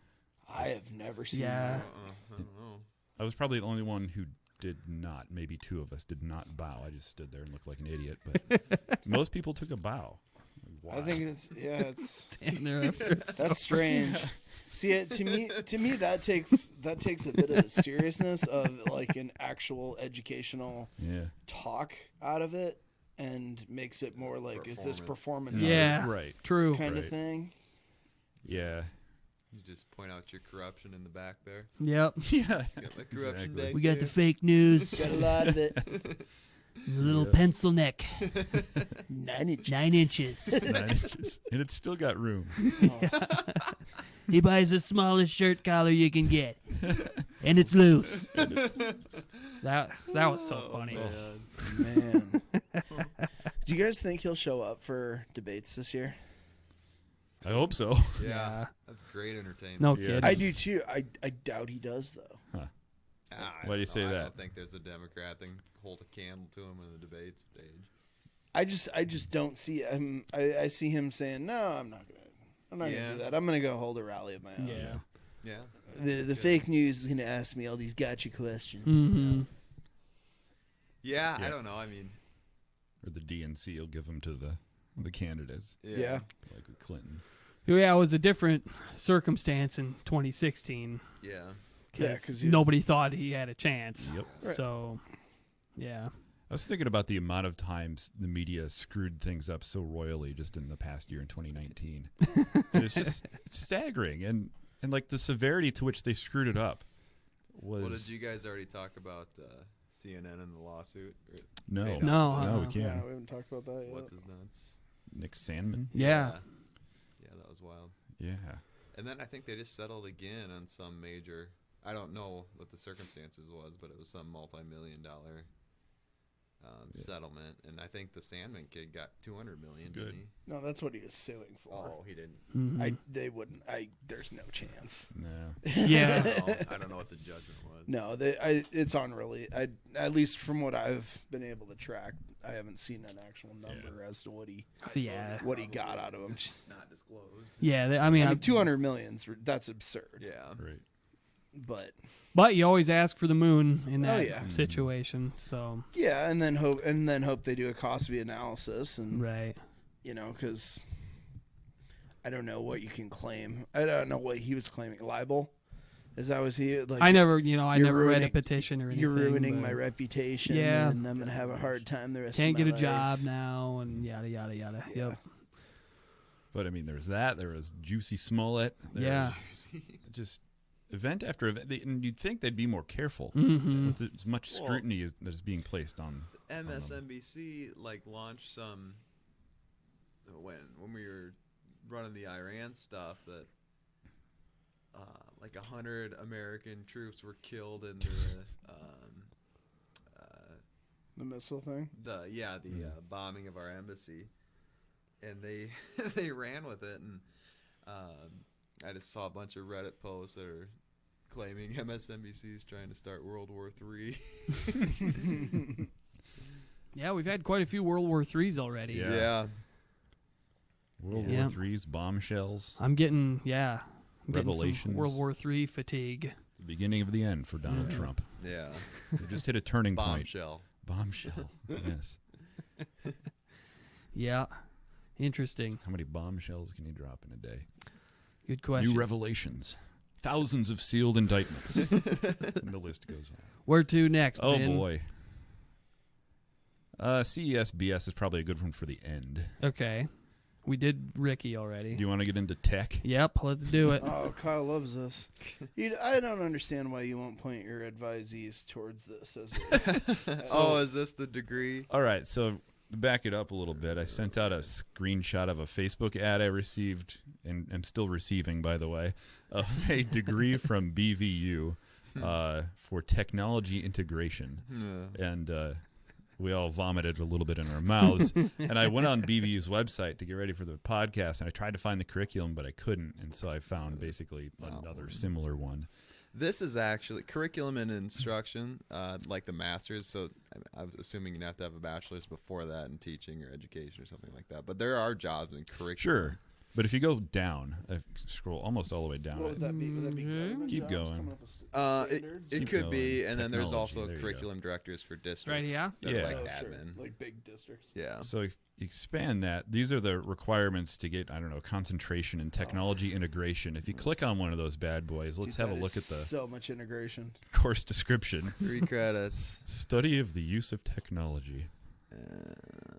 I have never seen. Yeah. I don't know. I was probably the only one who did not. Maybe two of us did not bow. I just stood there and looked like an idiot. But most people took a bow. Like, I why? think it's And there after. that's strange. See, to me that takes a bit of the seriousness of like an actual educational Yeah. talk out of it, and makes it more like is this performance Yeah. Right. True. kind Right. of thing. Yeah. You just point out your corruption in the back there. Yep. Yeah. Got my corruption Exactly. back We got there. the fake news. Got a lot of it. The little Yeah. pencil neck. 9 inches. 9 inches. 9 inches. And it's still got room. He buys the smallest shirt collar you can get, and it's loose. That was so funny. Man. Do you guys think he'll show up for debates this year? I hope so. Yeah. Yeah. That's great entertainment. No Yeah. kidding. I do too. I doubt he does though. Why do you say I that? don't think there's a Democrat that can hold a candle to him in the debate stage. I just don't see him. I see him saying, "No, I'm not gonna do that. I'm gonna go hold a rally of my own." Yeah. Yeah. The fake news is gonna ask me all these gotcha questions. Mm-hmm. Yeah, Yeah. I don't know. I mean, Or the DNC will give them to the candidates, Yeah. like with Clinton. Yeah, it was a different circumstance in 2016. Yeah. Yeah, Because 'cause he was- nobody thought he had a chance. Yep. Right. So, yeah. I was thinking about the amount of times the media screwed things up so royally just in the past year in 2019. And it's just staggering. And like the severity to which they screwed it up was... Well, did you guys already talk about CNN and the lawsuit? Or No. Hey, No, No, we Yeah, can't. we haven't talked about that yet. What's his nuts? Nick Sandman? Yeah. Yeah, that was wild. Yeah. And then I think they just settled again on some major. I don't know what the circumstances was, but it was some multi-million-dollar settlement. And I think the Sandman kid got $200 million. Good. Didn't he? No, that's what he was suing for. Oh, he didn't. Mhm. They wouldn't. There's no chance. No. Yeah. I don't know what the judgment was. No, it's unrelated. At least from what I've been able to track, I haven't seen an actual number as to what he got out of him. Not disclosed. Yeah, I mean 200 millions. That's absurd. Yeah. Right. But you always ask for the moon in that yeah. situation. So yeah, and then hope they do a cost of analysis and right. Because I don't know what you can claim. I don't know what he was claiming. Libel. Is that was he like? I never read a petition or anything. You're ruining my reputation. Yeah, and I'm gonna have a hard time the rest. Can't of my get a life. job now, and yada yada yada. Yeah. Yep. But I mean, there was that. There was Juicy Smollett. There was just event after event, and you'd think they'd be more careful with as much scrutiny that is being placed on. MSNBC launched some when we were running the Iran stuff that 100 American troops were killed in the missile thing. The bombing of our embassy, and they ran with it, and I just saw a bunch of Reddit posts that are claiming MSNBC is trying to start World War III. Yeah, we've had quite a few World War IIIs already. Yeah. World War III's bombshells. I'm getting Revelations. Some World War III fatigue. The beginning of the end for Donald Trump. Yeah. We just hit a turning Bombshell. point. Bombshell. Yes. Yeah. Interesting. How many bombshells can you drop in a day? Good question. New revelations. Thousands of sealed indictments. And the list goes on. Where to next, Oh, Ben? boy. CES BS is probably a good one for the end. Okay. We did Ricky already. Do you want to get into tech? Yep, let's do it. Oh, Kyle loves this. I don't understand why you won't point your advisees towards this. Is this the degree? All right, so to back it up a little bit, I sent out a screenshot of a Facebook ad I received, and I'm still receiving, by the way, of a degree from BVU for technology integration. And we all vomited a little bit in our mouths. And I went on BVU's website to get ready for the podcast, and I tried to find the curriculum, but I couldn't. And so I found basically another similar one. This is actually curriculum and instruction, like the master's. So I was assuming you'd have to have a bachelor's before that in teaching or education or something like that. But there are jobs in curriculum. Sure. But if you go down, scroll almost all the way down. What would that be? Would that be government Keep jobs going. coming up with It Keep could going. be, and then there's Technology, also there you curriculum directors for districts. Right, yeah? that are Yeah. like sure. admin. Like big districts. Yeah. So if you expand that, these are the requirements to get, concentration in technology integration. If you click on one of those bad boys, let's have a look at the so much integration. course description. 3 credits. Study of the use of technology.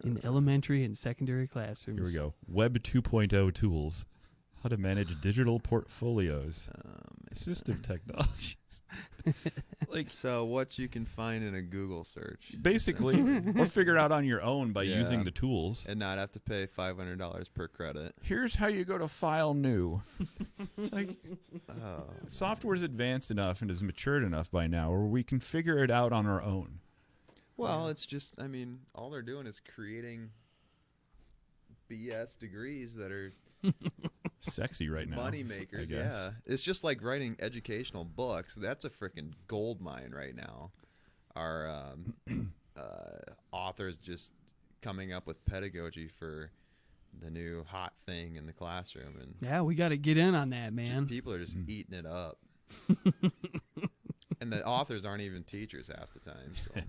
In elementary and secondary classrooms. Here we go. Web 2.0 tools. How to manage digital portfolios. Assistive technologies. So what you can find in a Google search. Basically, or figure out on your own by Yeah. using the tools. And not have to pay $500 per credit. Here's how you go to file new. It's like software's advanced enough and is matured enough by now where we can figure it out on our own. Well, it's just, all they're doing is creating BS degrees that are Sexy right now. money I makers. guess. Yeah. It's just like writing educational books. That's a freaking gold mine right now. Our authors just coming up with pedagogy for the new hot thing in the classroom, and Yeah, we got to get in on that, man. people are just eating it up. And the authors aren't even teachers half the time. So.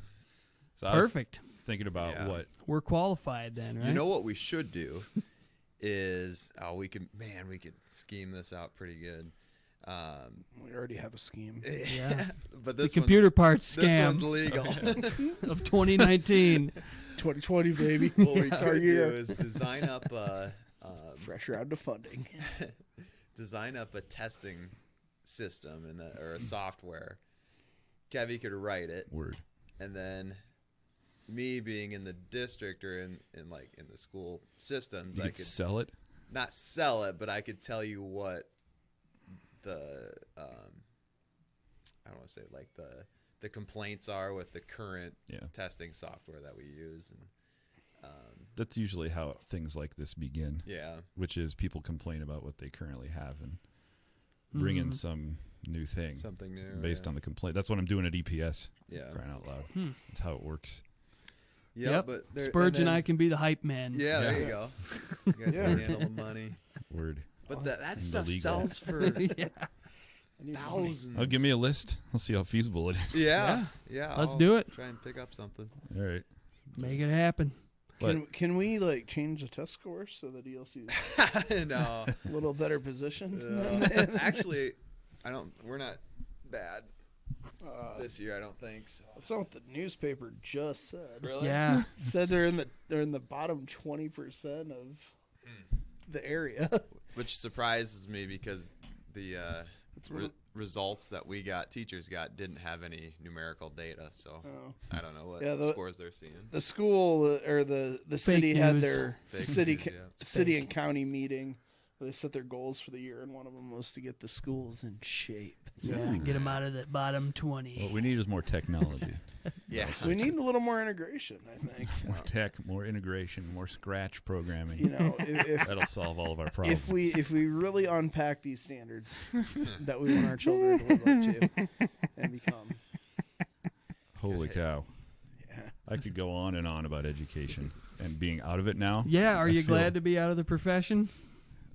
So I was Perfect. thinking about Yeah. what We're qualified then, right? You know what we should do is we could scheme this out pretty good. We already have a scheme. Yeah. But The this computer parts this scam one's legal. of 2019. 2020, baby. What we It's our could year. do is design up Fresh round of funding. design up a testing system or a software. Kevy could write it, word. and then me being in the district or in the school systems, You I could could sell it. not sell it, but I could tell you what the I don't want to say the complaints are with the current testing software that we use, and That's usually how things like this begin. Yeah. Which is people complain about what they currently have and bring in some new thing. Something new, based yeah. on the complaint. That's what I'm doing at EPS. Yeah. Crying out loud. Hmm. That's how it works. Yep, but Spurge and I can be the hype man. Yeah, there you go. You guys can handle the money. Word. But that the stuff legal. sells for thousands. Give me a list. I'll see how feasible it is. Yeah. Let's I'll do it. Try and pick up something. All right. Make it happen. Can we like change the test scores so that ELC's No. a little better positioned? Actually, we're not bad this year. I don't think so. That's not what the newspaper just said. Really? Yeah. Said they're in the bottom 20% of the area. Which surprises me because the results that teachers got, didn't have any numerical data. So I don't know what scores they're seeing. The school or the city had their Fake news, city and county meeting where they set their goals for the year, and one of them was to get the schools in shape. Yeah, get them out of the bottom 20. What we need is more technology. Yeah. So we need a little more integration, I think. More tech, more integration, more Scratch programming. You know, if that'll solve all of our problems. if we really unpack these standards that we want our children to live up to and become. Holy cow. Yeah. I could go on and on about education and being out of it now. Yeah, are you glad to be out of the profession?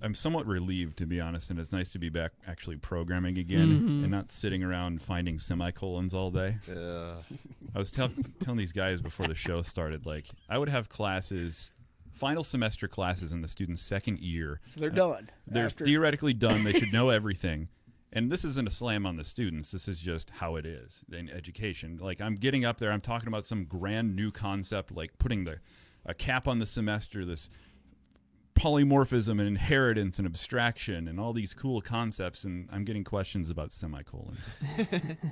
I'm somewhat relieved, to be honest, and it's nice to be back actually programming again and not sitting around finding semicolons all day. I was telling these guys before the show started, like, I would have classes, final semester classes in the student's second year. So they're done. They're theoretically done. They should know everything. And this isn't a slam on the students. This is just how it is in education. Like, I'm getting up there, I'm talking about some grand new concept, like putting a cap on the semester, this polymorphism and inheritance and abstraction and all these cool concepts, and I'm getting questions about semicolons.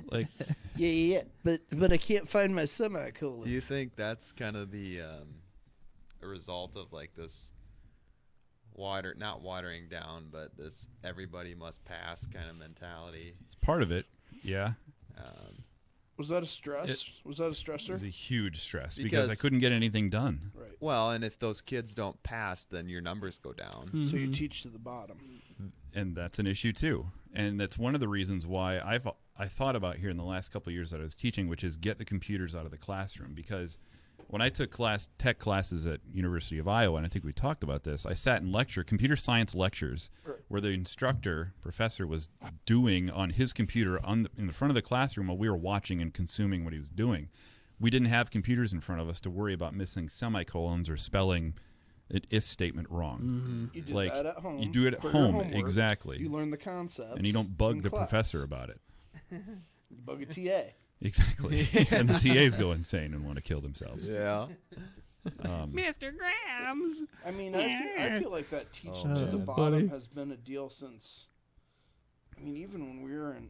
Like, yeah, but I can't find my semicolon. Do you think that's kind of a result of like this not watering down, but this everybody must pass kind of mentality? it's part of it, yeah. Was that a stress? Was that a stressor? It was a huge stress because I couldn't get anything done. Right. Well, and if those kids don't pass, then your numbers go down. So you teach to the bottom. And that's an issue too. And that's one of the reasons why I thought about here in the last couple of years that I was teaching, which is get the computers out of the classroom. Because when I took tech classes at University of Iowa, and I think we talked about this, I sat in computer science lectures, where the professor was doing on his computer in the front of the classroom while we were watching and consuming what he was doing. We didn't have computers in front of us to worry about missing semicolons or spelling an if statement wrong. You do that at home. You do it at home, exactly. You learn the concepts. And you don't bug the professor about it. You bug a TA. Exactly. And the TAs go insane and want to kill themselves. Yeah. Mr. Grams. I mean, I feel like that teaching to the bottom has been a deal since, I mean, even when we were in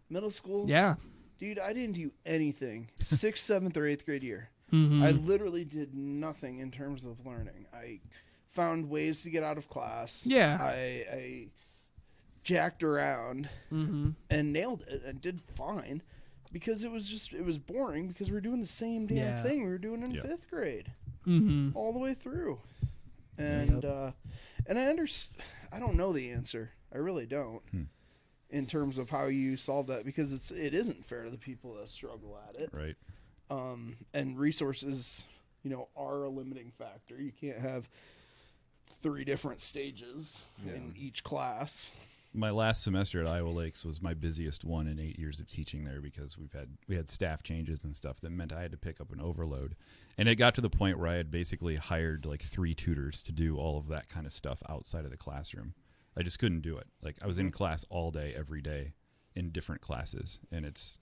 middle school. Yeah. Dude, I didn't do anything 6th, 7th, or 8th grade year. Mm-hmm. I literally did nothing in terms of learning. I found ways to get out of class. Yeah. I jacked around and nailed it and did fine. Because it was boring because we were doing the same damn thing we were doing in 5th grade all the way through. And and I don't know the answer. I really don't. In terms of how you solve that, because it isn't fair to the people that struggle at it. Right. And resources, are a limiting factor. You can't have 3 different stages in each class. My last semester at Iowa Lakes was my busiest one in 8 years of teaching there because we had staff changes and stuff that meant I had to pick up an overload. And it got to the point where I had basically hired like 3 tutors to do all of that kind of stuff outside of the classroom. I just couldn't do it. Like, I was in class all day, every day in different classes, and it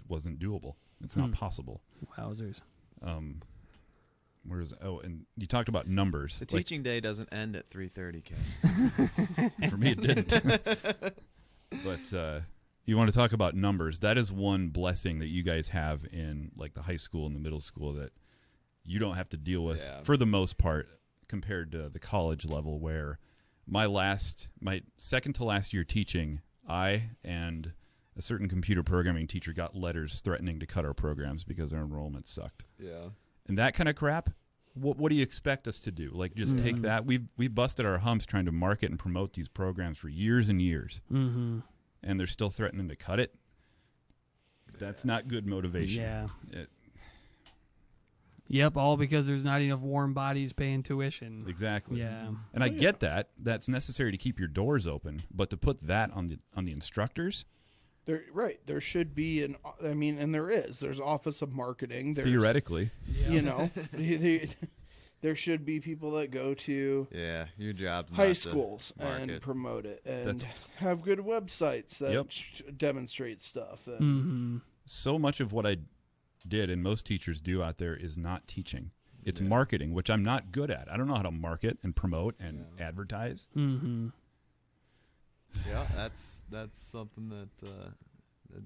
wasn't doable. It's not possible. Wowzers. And you talked about numbers. The teaching day doesn't end at 3:30, Ken. For me, it didn't. But you want to talk about numbers. That is one blessing that you guys have in like the high school and the middle school that you don't have to deal with for the most part compared to the college level, where my second to last year teaching, I and a certain computer programming teacher got letters threatening to cut our programs because our enrollment sucked. Yeah. And that kind of crap, what do you expect us to do? Like, just take that? We've busted our humps trying to market and promote these programs for years and years. And they're still threatening to cut it? That's not good motivation. Yeah. Yep, all because there's not enough warm bodies paying tuition. Exactly. Yeah. And I get that. That's necessary to keep your doors open, but to put that on the instructors, There should be and there is. There's Office of Marketing. There's, theoretically, you know, there should be people that go to your job's high not to schools and market. promote it and That's- have good websites that Yep. demonstrate stuff. And Mm-hmm. so much of what I did and most teachers do out there is not teaching. It's marketing, which I'm not good at. I don't know how to market and promote and advertise. Mm-hmm. Yeah, that's something that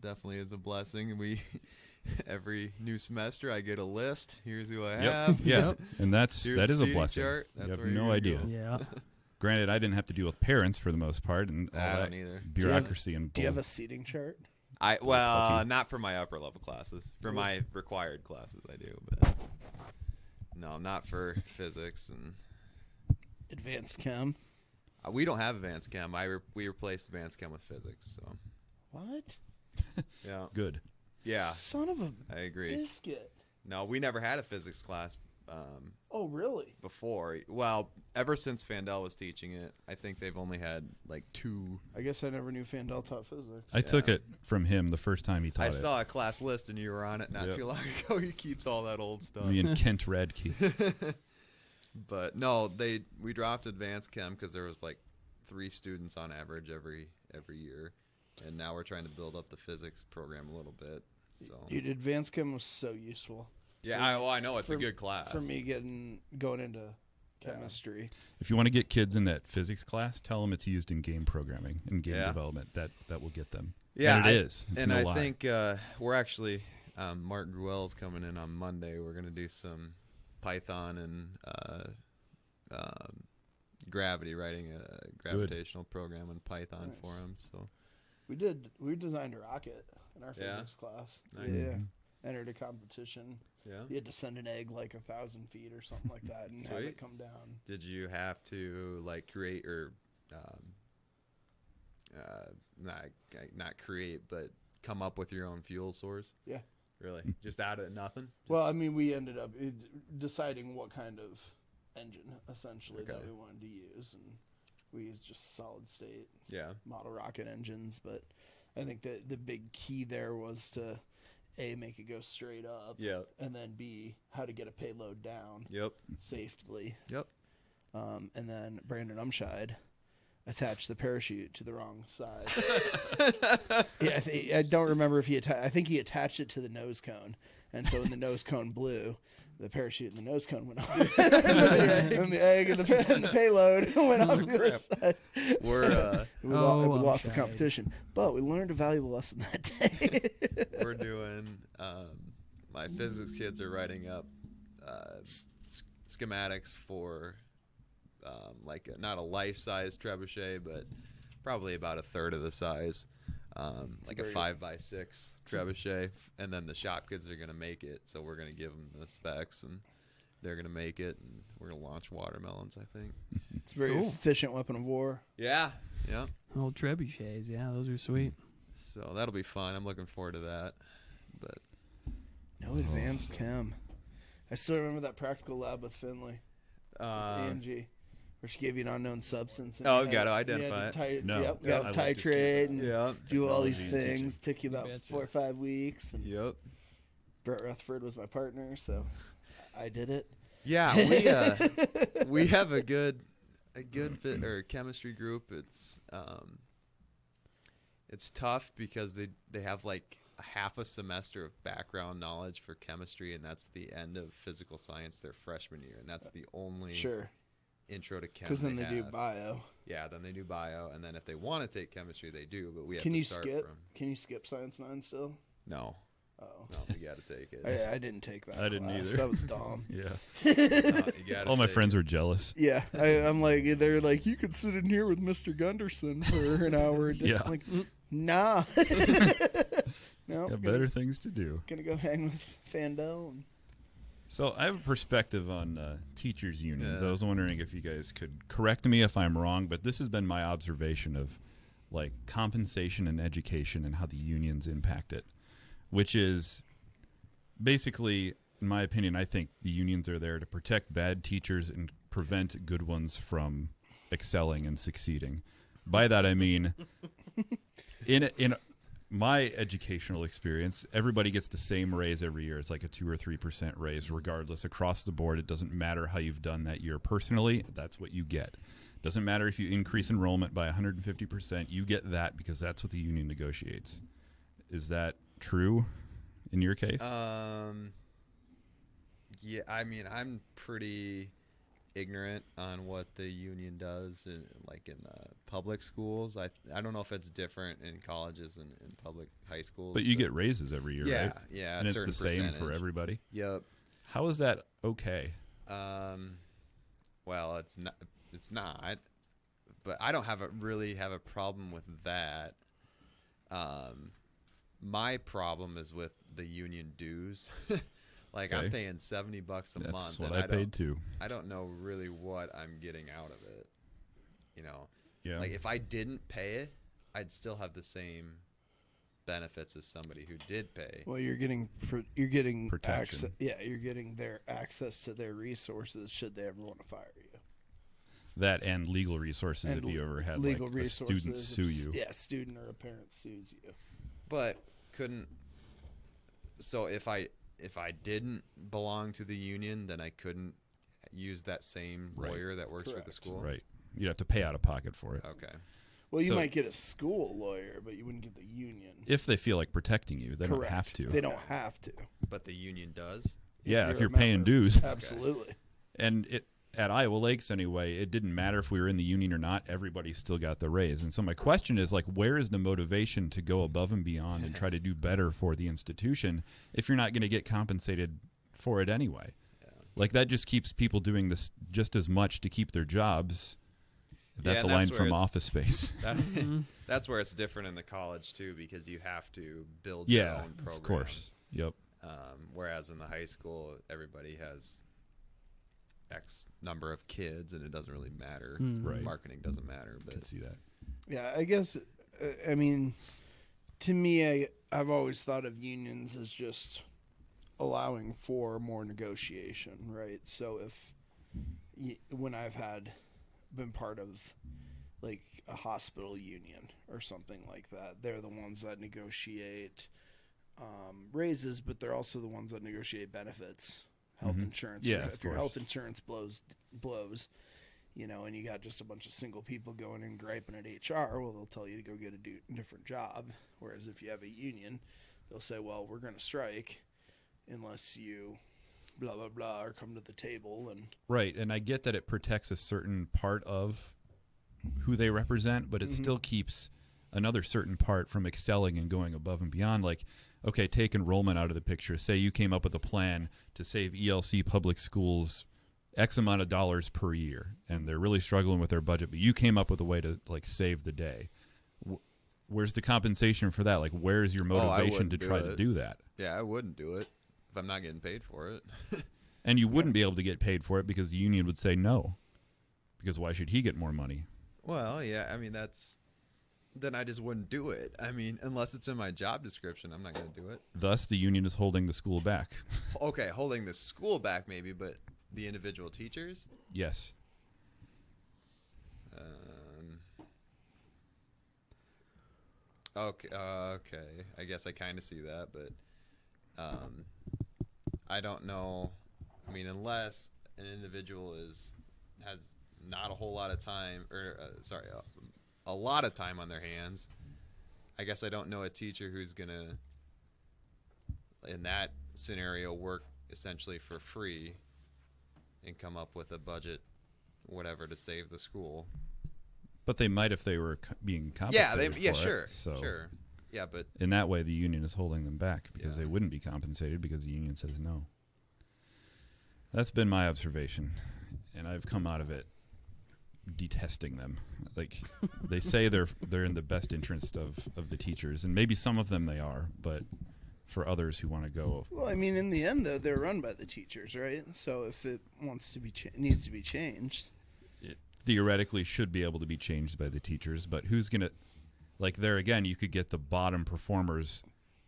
definitely is a blessing. We every new semester I get a list. Here's who I have. Yeah, and that Here's is the a seating blessing. chart. You That's have where you're no gonna idea. go. Yeah. Granted, I didn't have to deal with parents for the most part and all I that don't either. bureaucracy and do you have bull. a seating chart? Not for my upper level classes. For my required classes, I do, but no, not for physics and Advanced Chem. we don't have advanced chem. We replaced advanced chem with physics. So What? yeah, Good. yeah, Son of a I agree. biscuit. No, we never had a physics class Oh, really? before. Well, ever since Fandel was teaching it, I think they've only had like 2. I guess I never knew Fandel taught physics. I took it from him the first time he taught I it. saw a class list and you were on it not Yep. too long ago. He keeps all that old stuff. Me and Kent Radke. But no, we dropped advanced chem because there was like 3 students on average every year, and now we're trying to build up the physics program a little bit. So Dude, Advanced Chem was so useful. yeah, I know it's a good class for me going into chemistry. If you want to get kids in that physics class, tell them it's used in game programming and game Yeah. development. That will get them. Yeah, and it is. It's and no I lie. think we're actually Mark Gruel's coming in on Monday. We're gonna do some Python and Gravity, writing a gravitational program in Python Nice. for him. So We designed a rocket in our Yeah? physics class. Nice. Yeah. Entered a competition. yeah. You had to send an egg like 1,000 feet or something like that and have Sweet. it come down. Did you have to like create or not create, but come up with your own fuel source? Yeah. Really? Just out of nothing? Well, I mean, we ended up deciding what kind of engine essentially that Okay. we wanted to use, and we used just solid state Yeah. model rocket engines. But I think that the big key there was to A, make it go straight up, Yep. and then B, how to get a payload down Yep. safely. Yep. And then Brandon Umscheid attached the parachute to the wrong side. Yeah, I don't remember if I think he attached it to the nose cone, and so when the nose cone blew, the parachute and the nose cone went off, and the egg and the payload went off the other side. We lost the Umscheid. competition, but we learned a valuable lesson that day. We're doing my physics kids are writing up schematics for not a life-size trebuchet, but probably about a third of the size, like a 5x6 trebuchet. And then the shop kids are going to make it, so we're going to give them the specs, and they're going to make it, and we're going to launch watermelons, I think. It's a very efficient weapon of war. Yeah. Old trebuchets, yeah, those are sweet. So that'll be fun. I'm looking forward to that. But No advanced chem. I still remember that practical lab with Finley, with ANG, where she gave you an unknown substance. And Oh, you gotta had- you identify had to it. No. Yep, Yeah, got I to love this titrate and do all these Technology and things. Took you about Betcha. 4 or 5 weeks. And Yep. Brett Rutherford was my partner, so I did it. Yeah, we have a good fit or chemistry group. It's tough because they have like a half a semester of background knowledge for chemistry, and that's the end of physical science their freshman year, and that's the only Sure. intro to chem. Because then they do have. bio. Yeah, then they do bio, and then if they want to take chemistry, they do. But we have Can to you start skip? from Can you skip Science 9 still? no. Oh. No, you got to take it. I didn't take that. I didn't class. either. That was dumb. Yeah. You gotta All my take friends it. were jealous. Yeah, I'm like, they're like, you could sit in here with Mr. Gunderson for an hour a day. Yeah. I'm like, nah. No, Got better things to do. Gonna go hang with Fandel. So I have a perspective on teachers' unions. Yeah. I was wondering if you guys could correct me if I'm wrong, but this has been my observation of like compensation and education and how the unions impact it, which is basically in my opinion, I think the unions are there to protect bad teachers and prevent good ones from excelling and succeeding. By that I mean, in my educational experience, everybody gets the same raise every year. It's like a 2 or 3% raise, regardless, across the board. It doesn't matter how you've done that year personally. That's what you get. Doesn't matter if you increase enrollment by 150%. You get that because that's what the union negotiates. Is that true in your case? Yeah, I mean, I'm pretty ignorant on what the union does in public schools. I don't know if it's different in colleges and in public high schools. But you get raises every year, right? Yeah, and a it's the certain same percentage for everybody. Yep. How is that okay? Well, it's not. But I don't really have a problem with that. My problem is with the union dues. Okay. I'm paying $70 a month. That's what and I paid too. I don't know really what I'm getting out of it. Yeah. Like if I didn't pay it, I'd still have the same benefits as somebody who did pay. Well, you're getting protection. You're getting their access to their resources should they ever want to fire you. That and legal resources And if you ever had legal a student resources, sue you. Yeah, student or a parent sues you. But so if I didn't belong to the union, then I couldn't use that same lawyer that works for the school? Right. You'd have to pay out of pocket for it. Okay. Well, you So- might get a school lawyer, but you wouldn't get the union. If they feel like protecting you, they don't have to. They don't have to. But the union does? Yeah, if you're you're a paying member. dues. Absolutely. And at Iowa Lakes anyway, it didn't matter if we were in the union or not. Everybody still got the raise. And so my question is, where is the motivation to go above and beyond and try to do better for the institution if you're not going to get compensated for it anyway? Yeah. That just keeps people doing this just as much to keep their jobs. That's a line from Office Space. That's where it's different in the college too, because you have to build your own program. Of course. Yep. Whereas in the high school, everybody has X number of kids, and it doesn't really matter. Right. Marketing doesn't matter. But I can see that. Yeah, I guess. I mean, to me, I've always thought of unions as just allowing for more negotiation, right? So when I've been part of a hospital union or something like that, they're the ones that negotiate raises, but they're also the ones that negotiate benefits, health insurance. Yeah, if your health insurance blows, and you got just a bunch of single people going and griping at HR, well, they'll tell you to go get a different job. Whereas if you have a union, they'll say, well, we're going to strike unless you blah, blah, blah, or come to the table. Right, and I get that it protects a certain part of who they represent, but it still keeps another certain part from excelling and going above and beyond. Okay, take enrollment out of the picture. Say you came up with a plan to save ELC public schools X amount of dollars per year, and they're really struggling with their budget, but you came up with a way to save the day. Where's the compensation for that? Where's your motivation to try to do that? Yeah, I wouldn't do it if I'm not getting paid for it. And you wouldn't be able to get paid for it because the union would say no, because why should he get more money? Well, yeah, I mean, then I just wouldn't do it. I mean, unless it's in my job description, I'm not going to do it. Thus, the union is holding the school back. Okay, holding the school back maybe, but the individual teachers? Yes. Okay. I guess I kind of see that, but I don't know. I mean, unless an individual has not a whole lot of time, or a lot of time on their hands. I guess I don't know a teacher who's gonna, in that scenario, work essentially for free and come up with a budget, whatever, to save the school. But they might if they were being compensated for sure, it. So sure. Yeah, but in that way, the union is holding them back because they wouldn't be compensated because the union says no. That's been my observation, and I've come out of it detesting them. They say they're in the best interest of the teachers, and maybe some of them they are, but for others who want to go. Well, I mean, in the end, though, they're run by the teachers, right? So if it wants to be needs to be changed, It theoretically should be able to be changed by the teachers, but who's gonna? There again, you could get the bottom performers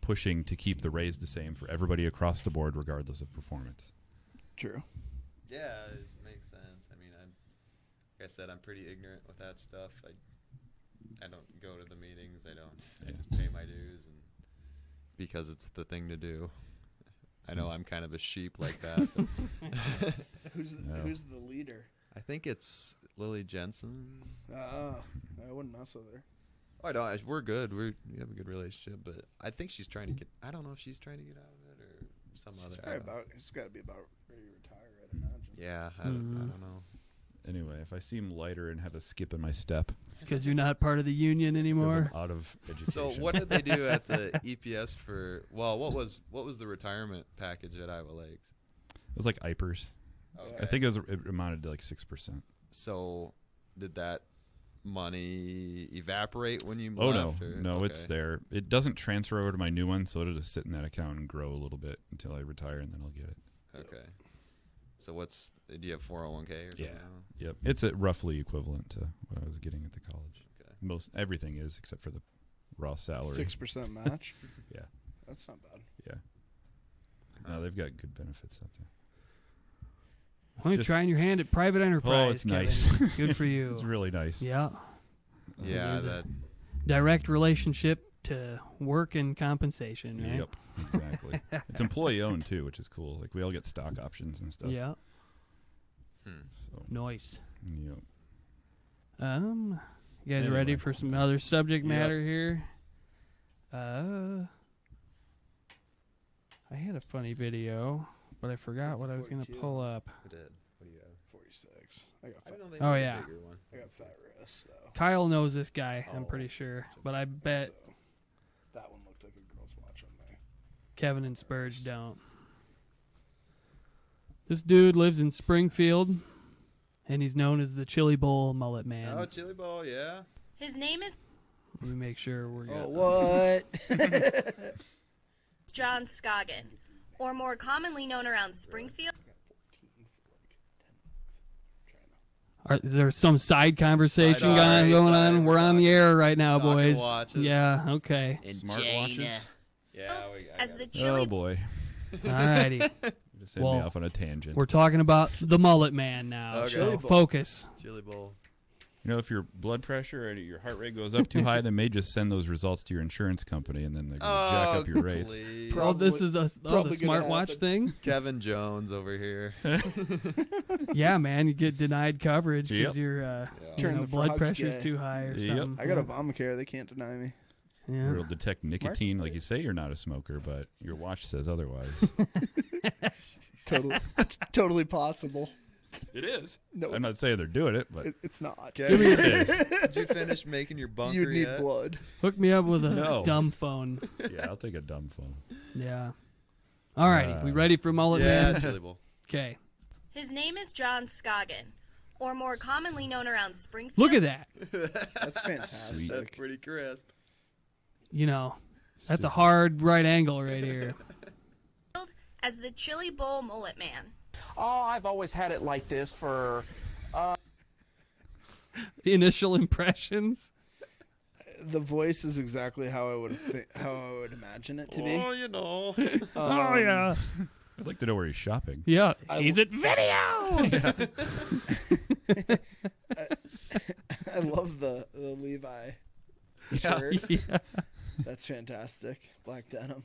pushing to keep the raise the same for everybody across the board, regardless of performance. True. Yeah, it makes sense. I mean, like I said, I'm pretty ignorant with that stuff. I don't go to the meetings. I just pay my dues, and because it's the thing to do. I know I'm kind of a sheep like that. Who's the leader? I think it's Lily Jensen. I wouldn't mess with her. Oh, I don't. We're good. We have a good relationship, but I think she's trying to get. I don't know if she's trying to get out of it or some other. It's got to be about ready to retire, I'd imagine. Yeah, I don't know. Anyway, if I seem lighter and have a skip in my step, It's because you're not part of the union 'cause anymore. I'm out of education. So what did they do at the EPS for? Well, what was the retirement package at Iowa Lakes? It was like IPERS. Okay. I think it amounted to like 6%. So did that money evaporate when you Oh left? no, it's there. It doesn't transfer over to my new one, so it'll just sit in that account and grow a little bit until I retire, and then I'll get it. Okay. So do you have 401k or something? Yep. It's roughly equivalent to what I was getting at the college. Okay. Everything is except for the raw salary. 6% match. Yeah. That's not bad. Yeah. No, they've got good benefits out there. Why don't you trying your hand at private enterprise? Oh, it's Kevin? nice. Good for you. It's really nice. Yeah. Yeah, There's that. a direct relationship to work and compensation, right? Yep. Exactly. It's employee owned too, which is cool. Like we all get stock options and stuff. Yeah. So, Nice. yep. You guys Anyway. ready for some other subject matter here? I had a funny video, but I forgot what I was going to 42. pull up. What do you have? 46. I got I fat, didn't know they Oh, made a yeah. bigger one. I got fat wrists, though. Kyle knows this guy, I'm Oh. pretty sure. But I bet So, that one looked like a girl's watch on me. Kevin and Spurge don't. This dude lives in Springfield, and he's known as the Chili Bowl Mullet Man. Oh, Chili Bowl, yeah. His name is Let me make sure we're good. What? John Scoggin, or more commonly known around Springfield. Is there some side conversation Side going eye, on? side We're on the air right now, Talking boys. watches. Yeah, okay. Smart watches. Yeah. As the Chili Oh boy. Alrighty. You just sent me off on a tangent. We're talking about the Mullet Man now. Okay. So Chili Bowl. focus. Chili Bowl. You know, if your blood pressure or your heart rate goes up too high, they may just send those results to your insurance company, and then they're going to jack up your rates. Please. Oh, this is the probably gonna smartwatch happen. thing? Kevin Jones over here. Yeah, man. You get denied coverage because Yep. your Turn the blood frogs pressure's gay. too high or Yep. something. I got Obamacare. They can't deny me. Yeah. It'll detect nicotine, like you say you're not a smoker, but your watch says otherwise. Totally possible. It is. No, I'm not saying they're doing it, but it's not. Kevin, it is. Did you finish making your bunker You need yet? blood. Hook me up with a No. dumb phone. Yeah, I'll take a dumb phone. Yeah. All righty. We ready for Mullet Yeah, Man? Chili Bowl. Okay. His name is John Scoggin, or more commonly known around Springfield. Look at that. That's fantastic. That's pretty crisp. You know, that's a hard right angle right here. As the Chili Bowl Mullet Man. Oh, I've always had it like this for. The initial impressions. The voice is exactly how I would imagine it to be. Oh, you know. Oh, yeah. I'd like to know where he's shopping. Yeah. He's at video. I love the Levi shirt. Yeah. That's fantastic. Black denim.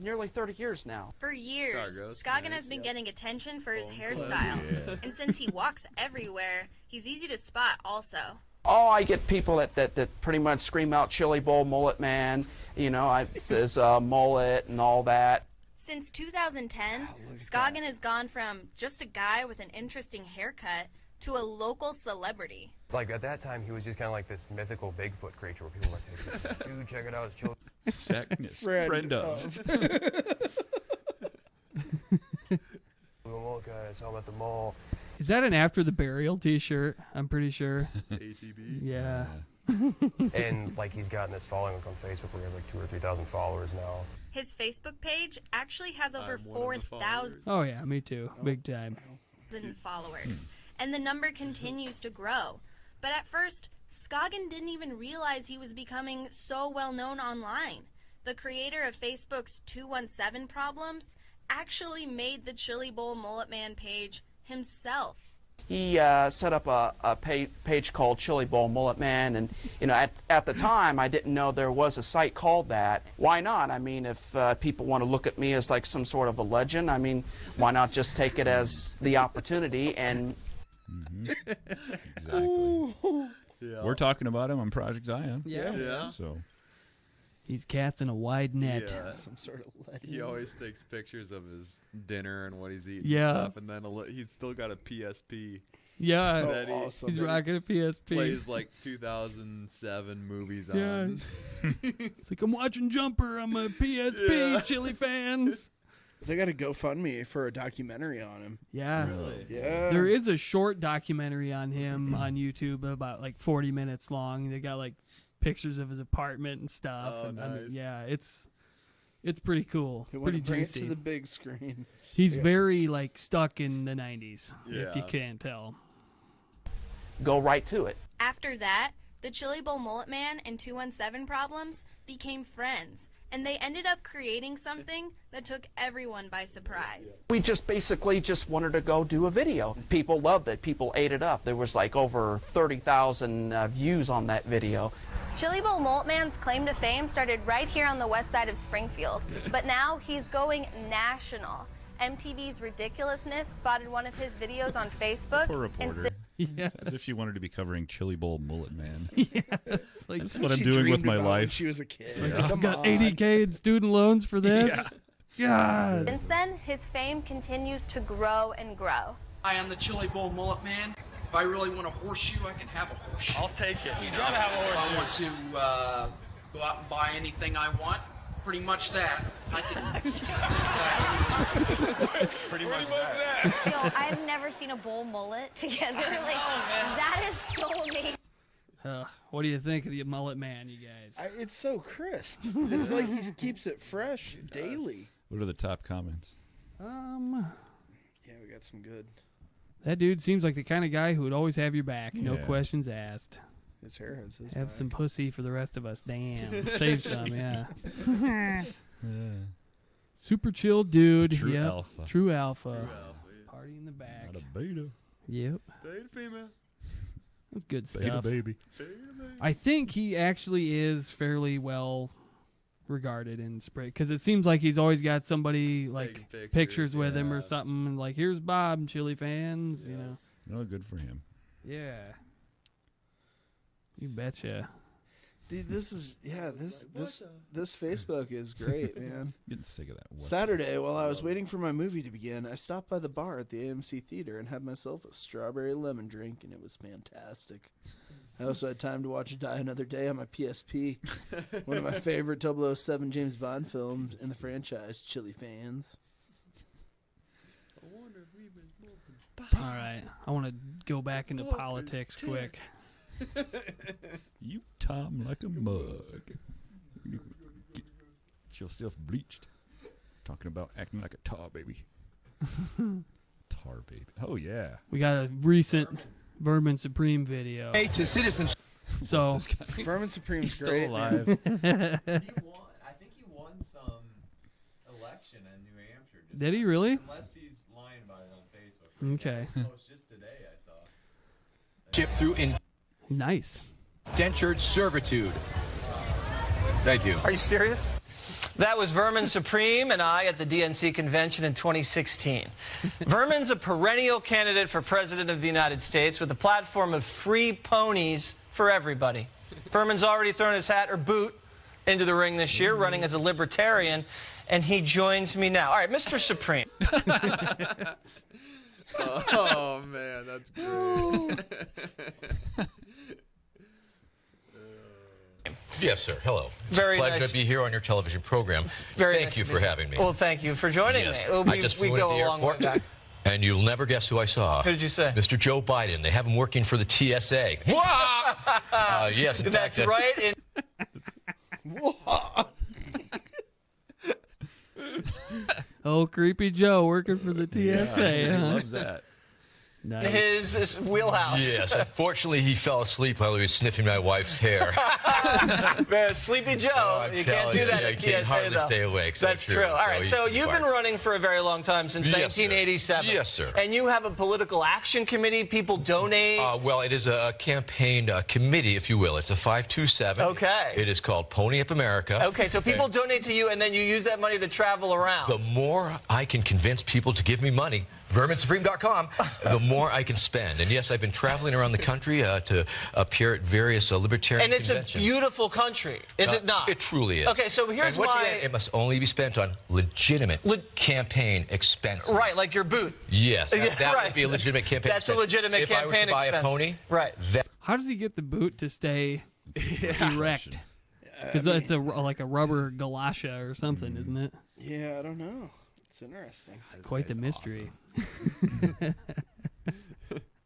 Nearly 30 years now. For years, Cargo, Scoggin nice, has been yep. getting attention for his hairstyle. And since he walks everywhere, he's easy to spot also. Oh, I get people that pretty much scream out Chili Bowl Mullet Man. You know, it says mullet and all that. Since 2010, Scoggin has gone from just a guy with an interesting haircut to a local celebrity. Like at that time, he was just kind of like this mythical Bigfoot creature where people were like, dude, check it out, it's children. Friend of. Mullet guy, I saw him at the mall. Is that an After the Burial t-shirt? I'm pretty sure. ATB. Yeah. And like he's gotten this following like, on Facebook where he has like 2,000 or 3,000 followers now. His Facebook page actually has over I'm one of the 4,000 Oh, yeah. Me too. Big time. followers, and the number continues to grow. But at first, Scoggin didn't even realize he was becoming so well known online. the creator of Facebook's 217 Problems, actually made the Chili Bowl Mullet Man page himself. He set up a page called Chili Bowl Mullet Man, and at the time I didn't know there was a site called that. Why not? I mean, if people want to look at me as like some sort of a legend, I mean, why not just take it as the opportunity and... Exactly. Yeah. We're talking about him on Project Zion. Yeah. So he's casting a wide net. Yeah. Some sort of legend. He always takes pictures of his dinner and what he's eating Yeah. and stuff, and then he's still got a PSP. Yeah. that he- awesome. He's rocking a PSP. Plays like 2007 movies Yeah. on. It's like, I'm watching Jumper on my PSP, Yeah. Chili fans. They got a GoFundMe for a documentary on him. Yeah. Really? Yeah. There is a short documentary on him on YouTube about like 40 minutes long. They got like pictures of his apartment and stuff. Oh, and, I mean, nice. yeah, it's pretty cool. They want Pretty to bring it juicy. to the big screen. He's Yeah. very like stuck in the 90s, if you Yeah. can't tell. go right to it. After that, the Chili Bowl Mullet Man and 217 Problems became friends, and they ended up creating something that took everyone by surprise. We just basically just wanted to go do a video. People loved it. People ate it up. There was like over 30,000 views on that video. Chili Bowl Mullet Man's claim to fame started right here on the west side of Springfield, but now he's going national. MTV's Ridiculousness spotted one of his videos on Facebook. poor and reporter. Yeah. As if she wanted to be covering Chili Bowl Mullet Man. Like, That's what I'm doing with my life. When she was a kid. I've Come got on. $80K in student loans for this. God. Since then, his fame continues to grow and grow. I am the Chili Bowl Mullet Man. If I really want a horseshoe, I can have a horseshoe. I'll take it. You gotta have a horseshoe. If I want to go out and buy anything I want, pretty much that. I can just about Pretty much that. Yo, I've never seen a bowl mullet together. Like, that is so amazing. What do you think of the Mullet Man, you guys? It's so crisp. It's like he keeps it fresh daily. What are the top comments? Yeah, we got some good. That dude seems like the kind of guy who would always have your back, no Yeah. questions asked. His hair has his Have back. some pussy for the rest of us. Damn. Save some, yeah. Super chill dude. True Yep. alpha. True alpha. Party in the back. Not a beta. Yep. Beta female. That's good Beta stuff. baby. I think he actually is fairly well regarded in Spring because it seems like he's always got somebody like Taking pictures with him or yeah. something. And like, here's Bob, Chili fans. You know. No, good for him. Yeah. You betcha. Dude, this Facebook is great, man. Getting sick of that. What? Saturday, while I was waiting for my movie to begin, I stopped by the bar at the AMC Theater and had myself a strawberry lemon drink, and it was fantastic. I also had time to watch Die Another Day on my PSP, one of my favorite 007 James Bond films in the franchise, Chili fans. All right. I want to go back into politics quick. You Tom like a mug. Get yourself bleached. Talking about acting like a tar baby. Tar baby. Oh yeah. We got a recent Vermin Supreme video. Hey, to citizens. So Vermin Supreme's He's still great. alive. I think he won some election in New Hampshire. Did he really? Unless he's lying about it on Facebook. Okay. Oh, it's just today I saw. Chip through Nice. indentured servitude. Thank you. Are you serious? That was Vermin Supreme and I at the DNC convention in 2016. Vermin's a perennial candidate for president of the United States with a platform of free ponies for everybody. Vermin's already thrown his hat or boot into the ring this year, running as a libertarian, and he joins me now. All right, Mr. Supreme. Oh man, that's great. Yes, sir. Hello. It's Very a pleasure nice. to be here on your television program. Very Thank nice you to for meet you. having me. Well, thank you for joining Yes. me. I just We flew go into the a long way airport, back. and you'll never guess who I saw. Who did you say? Mr. Joe Biden. They have him working for the TSA. Yes, in fact, That's right. In Oh, creepy Joe working for the TSA. He huh? loves that. his wheelhouse. Yes, unfortunately, he fell asleep while he was sniffing my wife's hair. Man, Sleepy Joe, I'm you can't telling do that you, at you can TSA, hardly though. stay awake. That's true. All right, so you've been running for a very long time, since Yes, sir. 1987. Yes, sir. And you have a political action committee. People donate. Well, it is a campaign committee, if you will. It's a 527. Okay. It is called Pony Up America. Okay, so people And donate to you, and then you use that money to travel around. the more I can convince people to give me money, VerminSupreme.com, the more I can spend. And yes, I've been traveling around the country to appear at various libertarian And it's conventions. a beautiful country, is it not? It truly is. Okay, so here's and once why. again, it must only be spent on legitimate campaign expenses. Right, like your boot. Yes, Yeah, that right. would be a legitimate campaign That's a expense. legitimate if I were campaign to buy expense. a pony, Right. How does he get the boot to stay erect? Because I mean- it's like a rubber galosha or something, isn't it? Yeah, I don't know. It's interesting. Quite the mystery.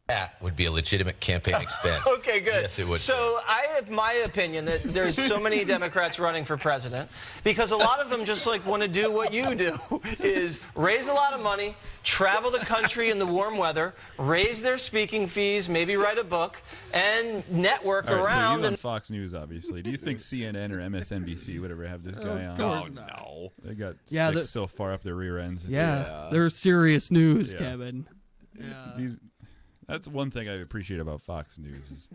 that would be a legitimate campaign expense. Okay, good. Yes, it would. So I have my opinion that there's so many Democrats running for president because a lot of them just like want to do what you do, is raise a lot of money, travel the country in the warm weather, raise their speaking fees, maybe write a book, and network All right, so around. he's on And Fox News, obviously. Do you think CNN or MSNBC would ever have this guy on? course Oh, not. no. They got Yeah, sticks so far up their rear ends. Yeah, they're serious news, Yeah. Kevin. Yeah. That's one thing I appreciate about Fox News is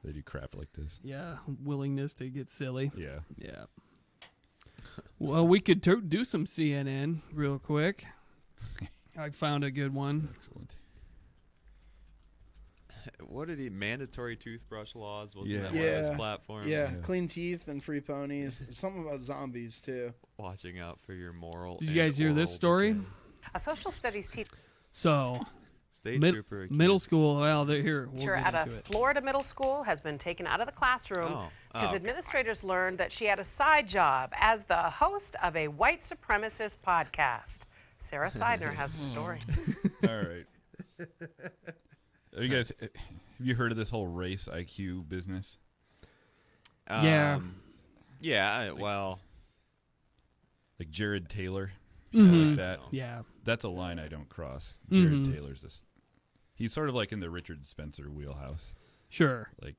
they do crap like this. Yeah, willingness to get silly. Yeah. Yeah. Well, we could do some CNN real quick. I found a good one. Excellent. What did he? Mandatory toothbrush laws? Wasn't Yeah. that one of his platforms? Yeah, clean teeth and free ponies. Something about zombies too. Watching out for your moral. Did you guys hear this story? A social studies teacher So, State trooper accused. middle school. Well, they're here. We'll get at a into it. Florida middle school has been taken out of the classroom Oh. because Oh, okay. administrators learned that she had a side job as the host of a white supremacist podcast. Sarah Seidner has the story. All right. Have you guys, have you heard of this whole race IQ business? Yeah. Yeah, well. Like Jared Taylor, Mhm. like that. Yeah. That's a line I don't cross. Jared Mhm. Taylor's this. He's sort of like in the Richard Spencer wheelhouse. Sure. Like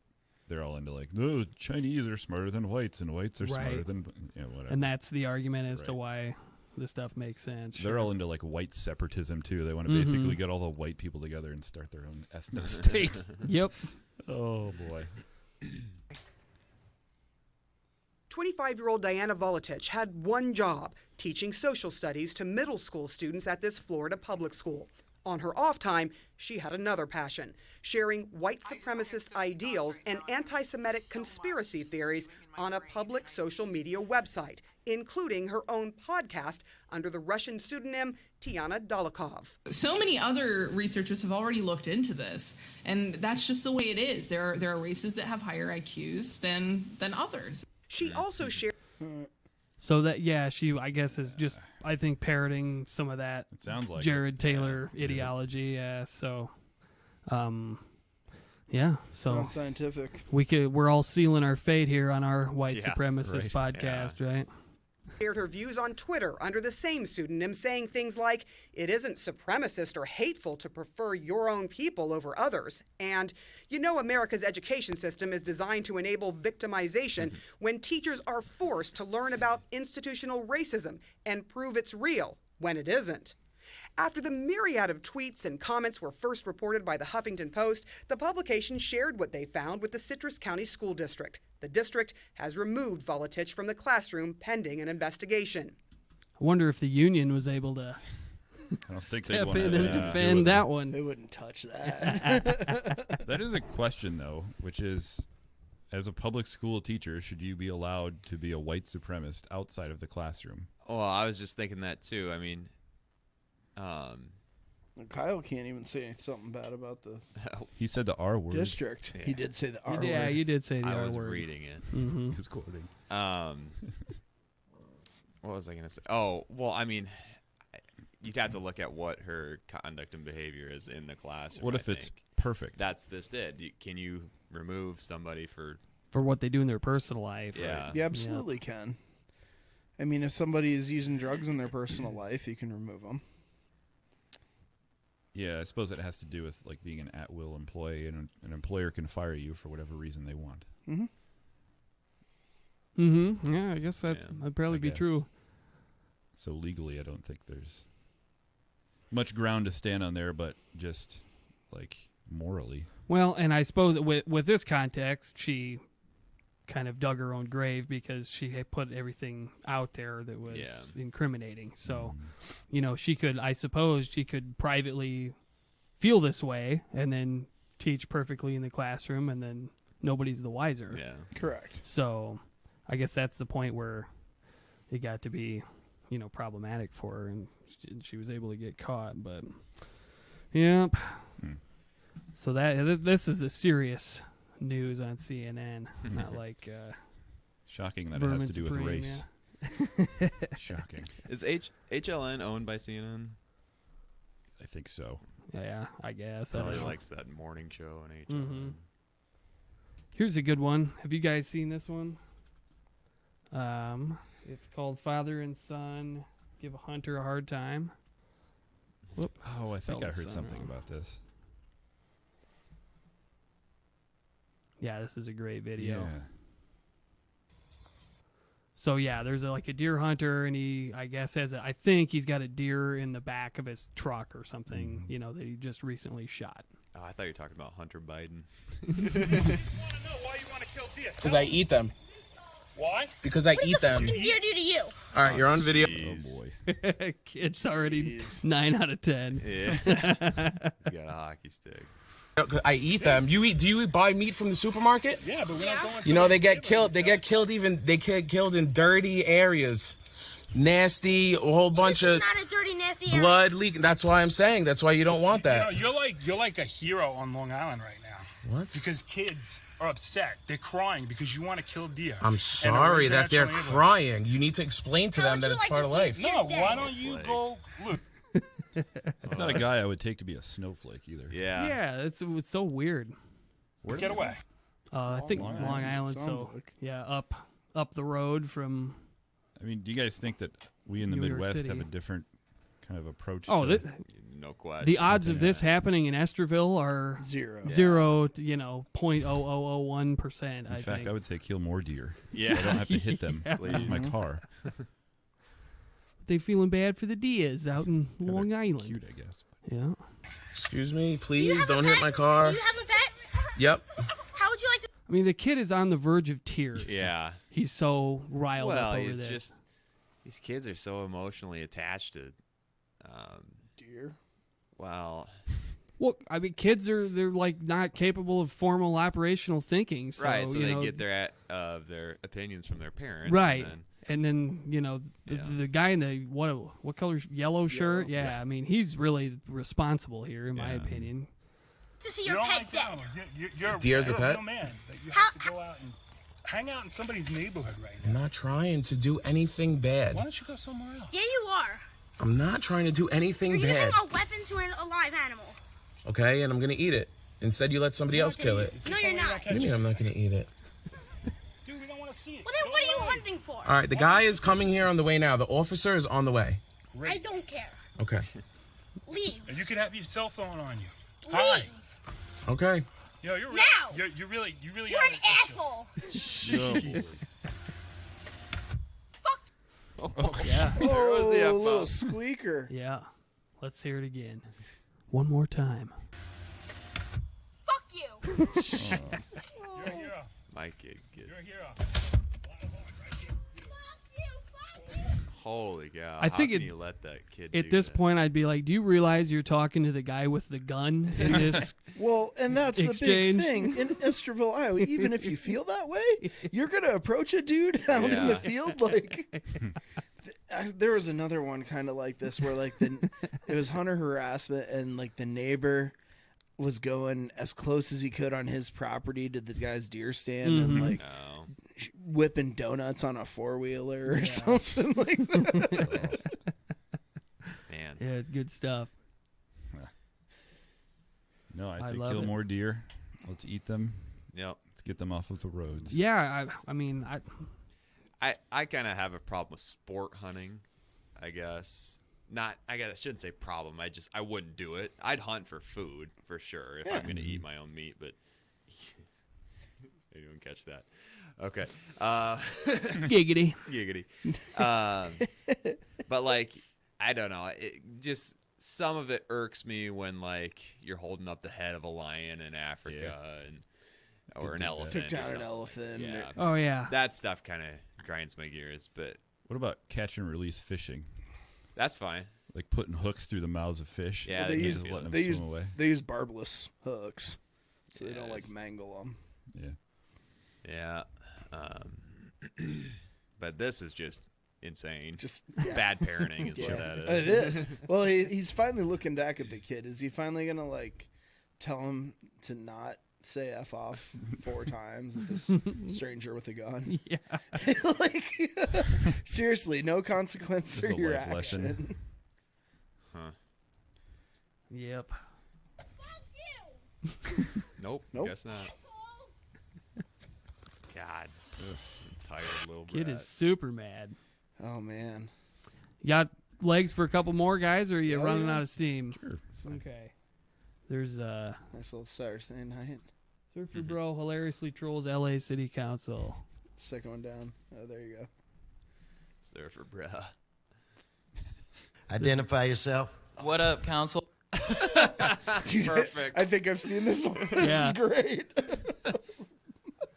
they're all into like, no, Chinese are smarter than whites, and whites are smarter Right. than whatever. And that's the argument as to Right. why this stuff makes sense. They're Sure. all into like white separatism too. They want to Mhm. basically get all the white people together and start their own ethno state. Yep. Oh boy. 25-year-old Diana Volatich had one job, teaching social studies to middle school students at this Florida public school. On her off time, she had another passion, sharing white supremacist ideals and anti-Semitic conspiracy theories on a public social media website, including her own podcast under the Russian pseudonym Tiana Dolokhov. So many other researchers have already looked into this, and that's just the way it is. There are races that have higher IQs than others. She also shared. So that she I guess is just I think parroting some of that. It sounds like Jared Taylor ideology. Yeah. So, yeah. So Sounds scientific. we're all sealing our fate here on our white Yeah, supremacist right. podcast, right? Shared her views on Twitter under the same pseudonym, saying things like, "It isn't supremacist or hateful to prefer your own people over others," and, "You know, America's education system is designed to enable victimization when teachers are forced to learn about institutional racism and prove it's real when it isn't." After the myriad of tweets and comments were first reported by the Huffington Post, the publication shared what they found with the Citrus County School District. The district has removed Volatich from the classroom pending an investigation. I wonder if the union was able to I don't think they'd step want in to and defend that one. They wouldn't touch that. That is a question though, which is, as a public school teacher, should you be allowed to be a white supremacist outside of the classroom? Well, I was just thinking that too. I mean, Kyle can't even say something bad about this. He said the R word. District. He did say the R word. Yeah, you did say the I R was word. reading it. Mhm. He was quoting. What was I going to say? Oh, well, I mean, you'd have to look at what her conduct and behavior is in the classroom. What I if it's think. perfect? That's it. Can you remove somebody for what they do in their personal life. Yeah. You absolutely can. I mean, if somebody is using drugs in their personal life, you can remove them. Yeah, I suppose it has to do with like being an at-will employee, and an employer can fire you for whatever reason they want. Yeah, I guess that'd probably be true. So legally, I don't think there's much ground to stand on there, but just like morally. Well, and I suppose with this context, she kind of dug her own grave because she had put everything out there that was incriminating. So, I suppose she could privately feel this way and then teach perfectly in the classroom, and then nobody's the wiser. Yeah, correct. So, I guess that's the point where it got to be, problematic for her, and she was able to get caught. But, yep. So this is the serious news on CNN, not like shocking that it has to do with race. Yeah. Shocking. Is HLN owned by CNN? I think so. Yeah, I guess. Probably likes that morning show on HLN. Mm-hmm. Here's a good one. Have you guys seen this one? It's called Father and Son Give a Hunter a Hard Time. Whoop, I think I heard son something wrong. about this. Yeah, this is a great video. Yeah. So yeah, there's a deer hunter, and he, I guess, I think he's got a deer in the back of his truck or something, that he just recently shot. Oh, I thought you were talking about Hunter Biden. Because I eat them. Why? Because I eat them. What did the deer do to you? All right, you're on video. Oh boy. It's already 9 out of 10. Yeah. He's got a hockey stick. I eat them. Do you buy meat from the supermarket? Yeah, but we're not going. You know they get killed. They get killed killed in dirty areas, nasty. A whole bunch of not a dirty, nasty area. blood leaking. That's why I'm saying. That's why you don't want that. You're like a hero on Long Island right now. What? Because kids are upset. They're crying because you want to kill deer. I'm sorry that they're crying. You need to explain to them that it's part of life. No, why don't you go look? That's not a guy I would take to be a snowflake either. Yeah. Yeah, it's so weird. Get away. I think Long Island. So yeah, up the road from. I mean, do you guys think that we in the New York Midwest City. have a different kind of approach? Oh, to no question. The odds of this happening in Esterville are zero. Zero to 0.0001%. In fact, I would say kill more deer. Yeah. So I don't have to hit them Yeah. with my car. They feeling bad for the deers out in Long Island. Cute, I guess. Yeah. Excuse me, please don't hit my car. Do you have a pet? Yep. How would you like to? I mean, the kid is on the verge of tears. Yeah. He's so riled up Well, over he's this. just these kids are so emotionally attached to deer. Well, I mean, kids they're like not capable of formal operational thinking. So, right. So you they know, get their opinions from their parents. right. And And then the guy in the what color yellow shirt? Yeah, I mean he's really responsible here, in my opinion. To see your pet dead. You're Deer's a pet? real man. That you have to go out and hang out in somebody's neighborhood right now. I'm not trying to do anything bad. Why don't you go somewhere else? Yeah, you are. I'm not trying to do anything You're bad. using a weapon to an alive animal. Okay, and I'm gonna eat it. Instead, you let somebody else kill it. No, you're not. What do you mean I'm not gonna eat it? Dude, we don't want to see it. Well, then what are you hunting for? All right, the guy is coming here on the way now. The officer is on the way. I don't care. Okay. Leave. And you could have your cell phone on you. Leave. Okay. Yo, you're Now. You really You're gotta an asshole. Jeez. Yeah. Oh, was the F-bomb. little squeaker. Yeah. Let's hear it again. One more time. Fuck you. You're a hero. my kid. You're a hero. Holy cow! I think how can you let that kid at do this that? point, I'd be like, "Do you realize you're talking to the guy with the gun in this?" Well, and that's exchange? the big thing in Esterville, Iowa. Even if you feel that way, you're gonna approach a dude out in the Yeah. field like. There was another one kind of like this where like it was hunter harassment and like the neighbor was going as close as he could on his property to the guy's deer stand and like whipping donuts on a 4-wheeler or something like that. Man. Yeah, good stuff. No, I say love kill it. more deer. Let's eat them. Yep. Let's get them off of the roads. Yeah, I mean, I kind of have a problem with sport hunting, I guess. I guess I shouldn't say problem. I wouldn't do it. I'd hunt for food for sure if I'm going to eat my own meat, but you didn't catch that. Okay. Giggity. Giggity. But like, I don't know. Just some of it irks me when like you're holding up the head of a lion in Africa or an elephant. Took down or an something. elephant. Yeah. Oh, yeah. That stuff kind of grinds my gears, but What about catch and release fishing? that's fine. Like putting hooks through the mouths of fish. Yeah, they and use just letting them they use swim away. they use barbless hooks, so they don't like mangle them. Yeah. Yeah. But this is just insane. Just bad parenting is what that is. It is. Well, he's finally looking back at the kid. Is he finally gonna like tell him to not say F off 4 times at this stranger with a gun? Yeah. Like seriously, no consequence Just for a your life lesson. action. Huh. Yep. Nope. Nope. Guess not. God. I'm tired little Kid brat. is super mad. Oh man. You got legs for a couple more guys, or are you Oh, running yeah. out of steam? Sure. Okay. There's Nice little Saturday night. Surfer Bro hilariously trolls LA City Council. Second one down. Oh, there you go. Surfer, bruh. Identify yourself. What up, council? Dude, Perfect. I think I've seen this one. This Yeah. is great.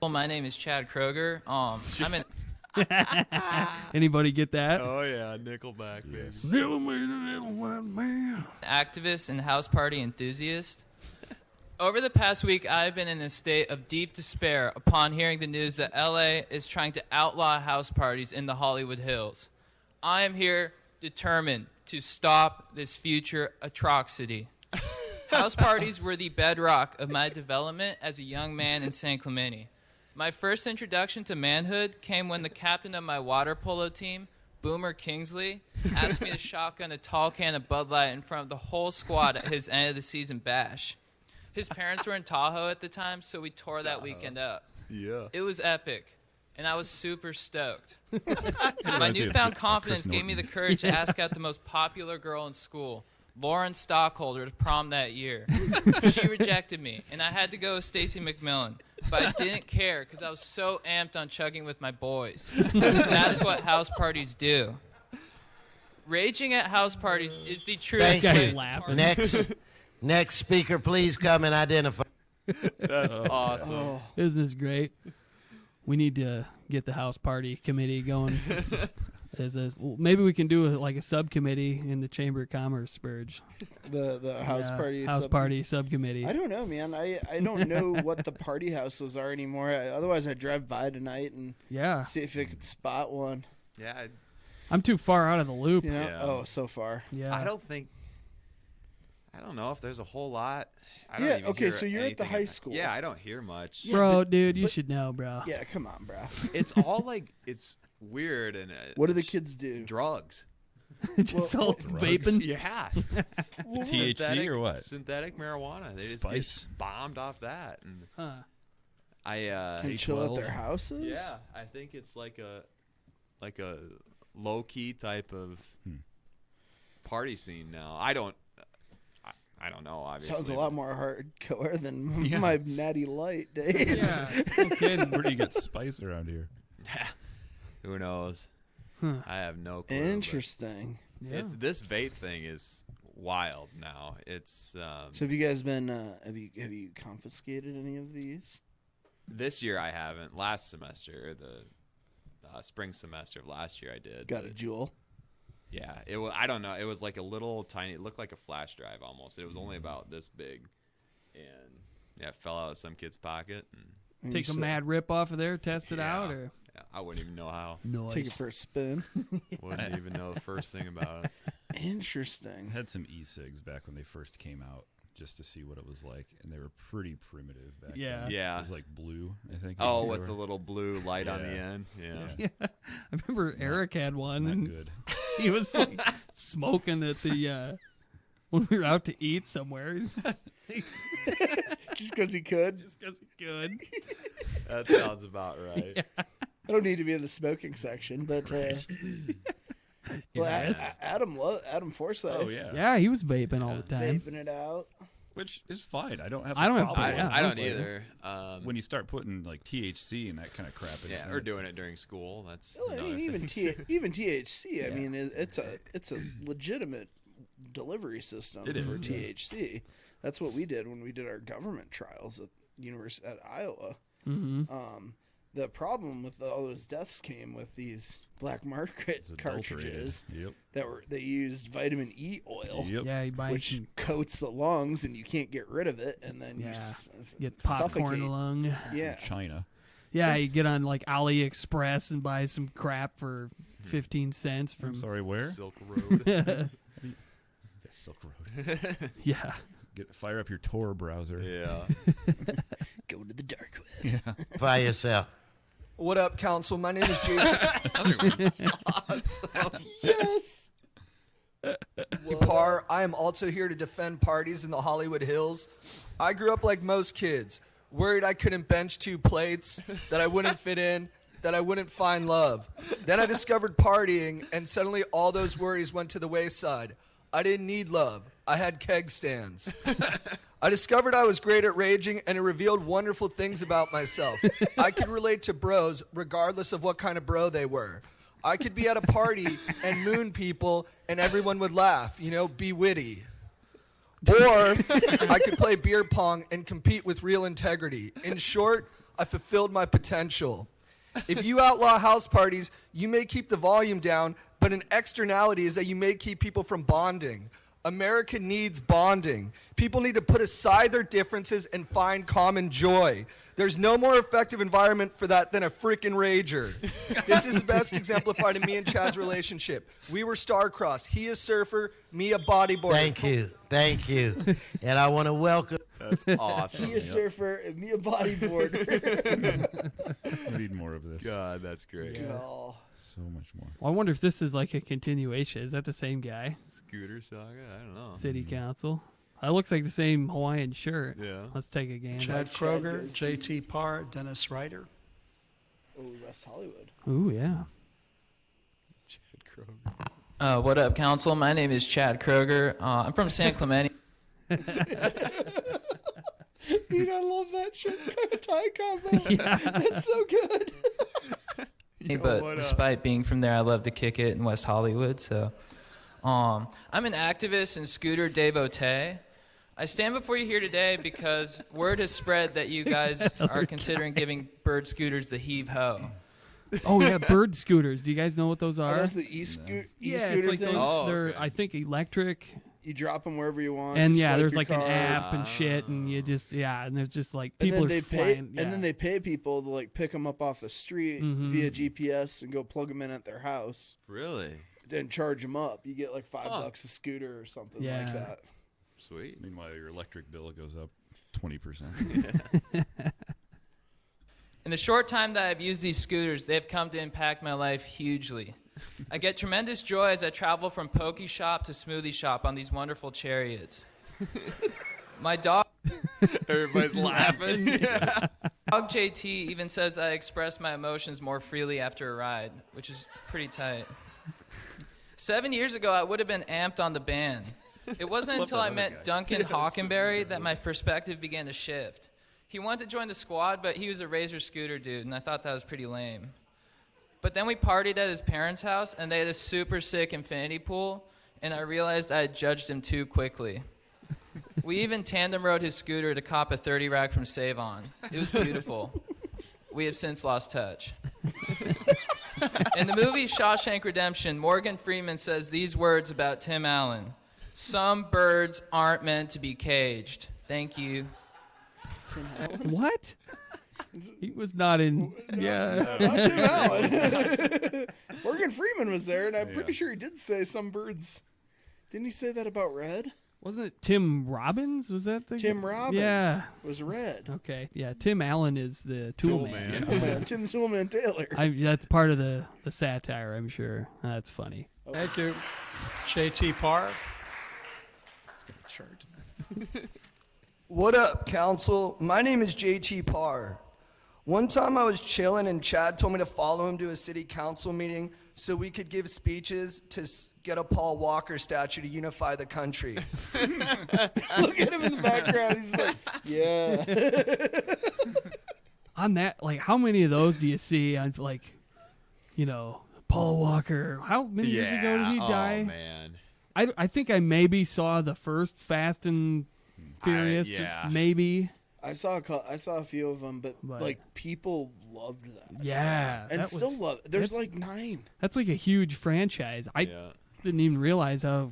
Well, my name is Chad Kroger. I'm an Anybody get that? Oh yeah, Nickelback, baby. activist and house party enthusiast. Over the past week, I've been in a state of deep despair upon hearing the news that LA is trying to outlaw house parties in the Hollywood Hills. I am here determined to stop this future atrocity. House parties were the bedrock of my development as a young man in San Clemente. My first introduction to manhood came when the captain of my water polo team, Boomer Kingsley, asked me to shotgun a tall can of Bud Light in front of the whole squad at his end of the season bash. His parents were in Tahoe at the time, so we tore that weekend up. Yeah. It was epic, and I was super stoked. My Reminds you of newfound Chris confidence gave me the Norton. courage to ask out the most popular girl in school, Lauren Stockholder, to prom that year. She rejected me, and I had to go with Stacey McMillan. But I didn't care because I was so amped on chugging with my boys. That's what house parties do. Raging at house parties is the truest Thank way. you. laughing. Next speaker, please come and identify. That's awesome. Oh, Isn't this great? We need to get the house party committee going. Says this. Well, maybe we can do like a subcommittee in the Chamber of Commerce, Spurge. the house Yeah, party. House party subcommittee. I don't know, man. I don't know what the party houses are anymore. Otherwise, I'd drive by tonight and Yeah. see if I could spot one. Yeah. I'm too far out of the loop. You know? Yeah. Oh, so far. Yeah. I don't know if there's a whole lot. I Yeah, don't even okay, hear so you're at the anything high in- school. Yeah, I don't hear much. Yeah, Bro, but- dude, you but- should know, bro. Yeah, come on, bro. It's all like it's weird and What do the kids do? drugs. Just all vaping. Yeah. THC or what? Synthetic marijuana. They just Spice? get bombed off that. And Huh. I Can chill at their houses? yeah, I think it's like a low key type of party scene now. I don't know. Obviously, Sounds a lot more hardcore than Yeah. my Natty Light days. Yeah. Okay, where do you get spice around here? Who knows? Huh. I have no clue. but Interesting. Yeah. It's this vape thing is wild now. It's So have you guys been? Have you confiscated any of these? this year I haven't. Last semester, the spring semester of last year, I did. Got a but- jewel. Yeah, it was. I don't know. It was like a little tiny. It looked like a flash drive almost. It was only about this big, and yeah, it fell out of some kid's pocket. And Take a mad rip off of there, test it Yeah. out, or yeah, I wouldn't even know how. Take it for a spin. Wouldn't even know the first thing about it. Interesting. I had some e-cigs back when they first came out, just to see what it was like, and they were pretty primitive back Yeah. then. Yeah. It was like blue, I think. Oh, is what with they the were. little blue light on the Yeah. end. Yeah. yeah. I remember Eric had one. Not and good. He was like smoking at the when we were out to eat somewhere. He's Just because he could. just because he could. That sounds about right. I don't need to be in the smoking section, but Well, Yes. Adam Forsyth. Oh yeah. Yeah, he was vaping all the time. Vaping it out. Which is fine. I don't have. I a don't have- problem yeah, with I it. don't either. When you start putting like THC and that kind of crap in it, Yeah, then or it's- doing it during school. That's Well, I another mean, thing. even THC. I Yeah. mean, it's a legitimate delivery system It for is, yeah. THC. That's what we did when we did our government trials at Iowa. Mhm. The problem with all those deaths came with these black market It's adulterated. cartridges Yep. they used vitamin E oil, Yep. Yeah, you buy which some- coats the lungs and you can't get rid of it, and then you get popcorn suffocate. lung. Yeah, China. Yeah, you get on like AliExpress and buy some crap for 15 cents from. I'm sorry, where? Silk Road. Yeah, Silk Road. Yeah. Fire up your Tor browser. Yeah. Go to the dark web. Yeah. By yourself. What up, Council? My name is Jason. Awesome. Yes. Parr. I am also here to defend parties in the Hollywood Hills. I grew up like most kids, worried I couldn't bench 2 plates, that I wouldn't fit in, that I wouldn't find love. Then I discovered partying, and suddenly all those worries went to the wayside. I didn't need love. I had keg stands. I discovered I was great at raging, and it revealed wonderful things about myself. I could relate to bros, regardless of what kind of bro they were. I could be at a party and moon people, and everyone would laugh, be witty. Or I could play beer pong and compete with real integrity. In short, I fulfilled my potential. If you outlaw house parties, you may keep the volume down, but an externality is that you may keep people from bonding. America needs bonding. People need to put aside their differences and find common joy. There's no more effective environment for that than a freaking rager. This is best exemplified in me and Chad's relationship. We were star-crossed. He a surfer, me a bodyboarder. Thank you. And I want to welcome. That's awesome. He a surfer and me a bodyboarder. We need more of this. God, that's great. Oh. So much more. Well, I wonder if this is like a continuation. Is that the same guy? Scooter Saga? I don't know. City Council. That looks like the same Hawaiian shirt. Yeah. Let's take a gander. Chad Kroger, JT Parr, Dennis Ryder. Oh, West Hollywood. Ooh, yeah. Chad Kroger. What up, Council? My name is Chad Kroger. I'm from San Clemente. Dude, I love that shit. Tie combo. Yeah. That's so good. But despite being from there, I love to kick it in West Hollywood. So, I'm an activist and scooter devotee. I stand before you here today because word has spread that you guys are considering giving bird scooters the heave-ho. Oh yeah, bird scooters. Do you guys know what those Are are? those the e-scooter Yeah, it's like things? those. They're I think electric. You drop them wherever you want. And you yeah, swipe there's your like an card. app and shit, and you just and there's just like And people then are they pay, flying. Yeah. and then they pay people to like pick them up off the street Mhm. via GPS and go plug them in at their house. Really? Then charge them up. You get like $5 Huh. a scooter or something Yeah. like that. Sweet. Meanwhile, your electric bill goes up 20%. In the short time that I've used these scooters, they've come to impact my life hugely. I get tremendous joy as I travel from Poke Shop to Smoothie Shop on these wonderful chariots. My dog... Everybody's laughing. Dog JT even says I express my emotions more freely after a ride, which is pretty tight. 7 years ago, I would have been amped on the band. It wasn't Love until that I other met guy. Duncan Yes. Hockenberry that my perspective began to shift. He wanted to join the squad, but he was a Razor scooter dude, and I thought that was pretty lame. But then we partied at his parents' house, and they had a super sick infinity pool, and I realized I had judged him too quickly. We even tandem rode his scooter to cop a 30 rack from Save-On. It was beautiful. We have since lost touch. In the movie Shawshank Redemption, Morgan Freeman says these words about Tim Allen. Some birds aren't meant to be caged. Thank you. What? He was not in. Yeah. Not Tim Allen. Morgan Freeman was there, and I'm Yeah. pretty sure he did say some birds. Didn't he say that about red? Wasn't it Tim Robbins? Was that the Tim Robbins Yeah. was red. Okay. Yeah. Tim Allen is the Tool Man. Tim Toolman Taylor. That's part of the satire, I'm sure. That's funny. Thank you. JT Parr. What up, Council? My name is JT Parr. One time I was chilling and Chad told me to follow him to a city council meeting so we could give speeches to get a Paul Walker statue to unify the country. Look at him in the background. He's like, yeah. On that, like, how many of those do you see on, like, you know, Paul Walker? How many years ago did he die? Oh, man. I think I maybe saw the first Fast and Furious. Maybe. I saw a few of them, but like people loved that. Yeah, and that still was- love. There's that's- like 9. That's like a huge franchise. I didn't even realize how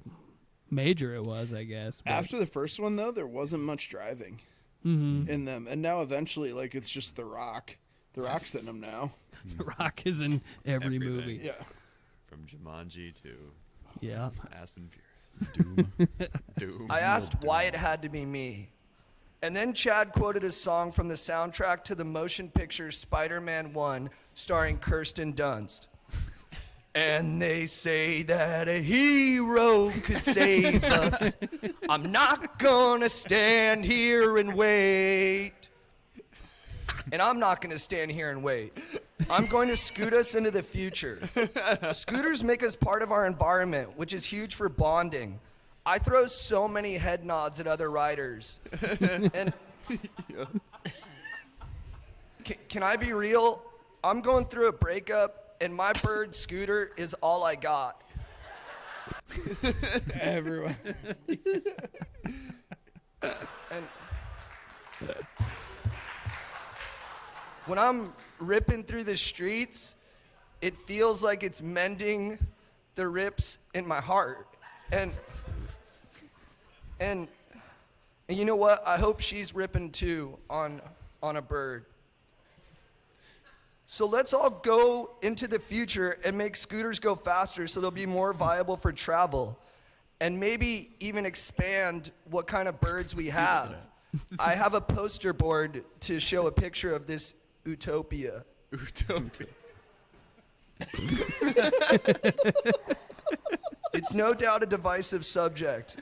major it was, I guess. but- After the first one, though, there wasn't much driving in them, and now eventually, like it's just The Rock. The Rock's in them now. The Rock is in every Everything. movie. Yeah. From Jumanji to Fast and Furious. Doom. I asked why it had to be me. And then Chad quoted a song from the soundtrack to the motion picture Spider-Man 1 starring Kirsten Dunst. And they say that a hero could save us. I'm not gonna stand here and wait. And I'm not gonna stand here and wait. I'm going to scoot us into the future. Scooters make us part of our environment, which is huge for bonding. I throw so many head nods at other riders. And can I be real? I'm going through a breakup, and my bird Scooter is all I got. Everyone. And when I'm ripping through the streets, it feels like it's mending the rips in my heart. And you know what? I hope she's ripping too on a bird. So let's all go into the future and make scooters go faster so they'll be more viable for travel. And maybe even expand what kind of birds we have. I have a poster board to show a picture of this utopia. Utopia. It's no doubt a divisive subject.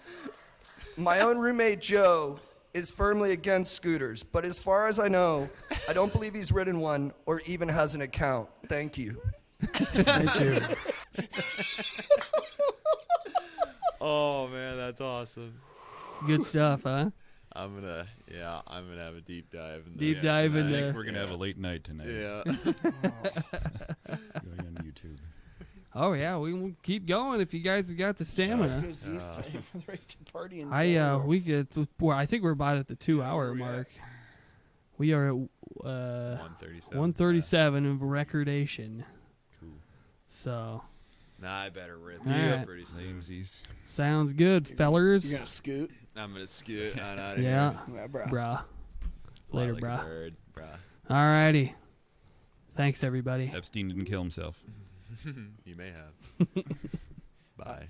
My own roommate Joe is firmly against scooters, but as far as I know, I don't believe he's ridden one or even has an account. Thank you. Thank you. Oh man, that's awesome. It's good stuff, huh? I'm gonna have a deep dive. In Deep this. dive I into- think we're gonna have a late night tonight. Yeah. Going on YouTube. Oh yeah, we will keep going if you guys have got the stamina. Goes deep for the right to party and We get. Well, I think we're about at the 2-hour mark. We are at 137 of recordation. Cool. So. Nah, I better rip All it right. pretty soon. Sounds good, fellers. You're gonna scoot. I'm gonna scoot on out of Yeah, here. Yeah, brah. brah. Fly Later, like a brah. bird, brah. Alrighty. Thanks, everybody. Epstein didn't kill himself. He may have. Bye.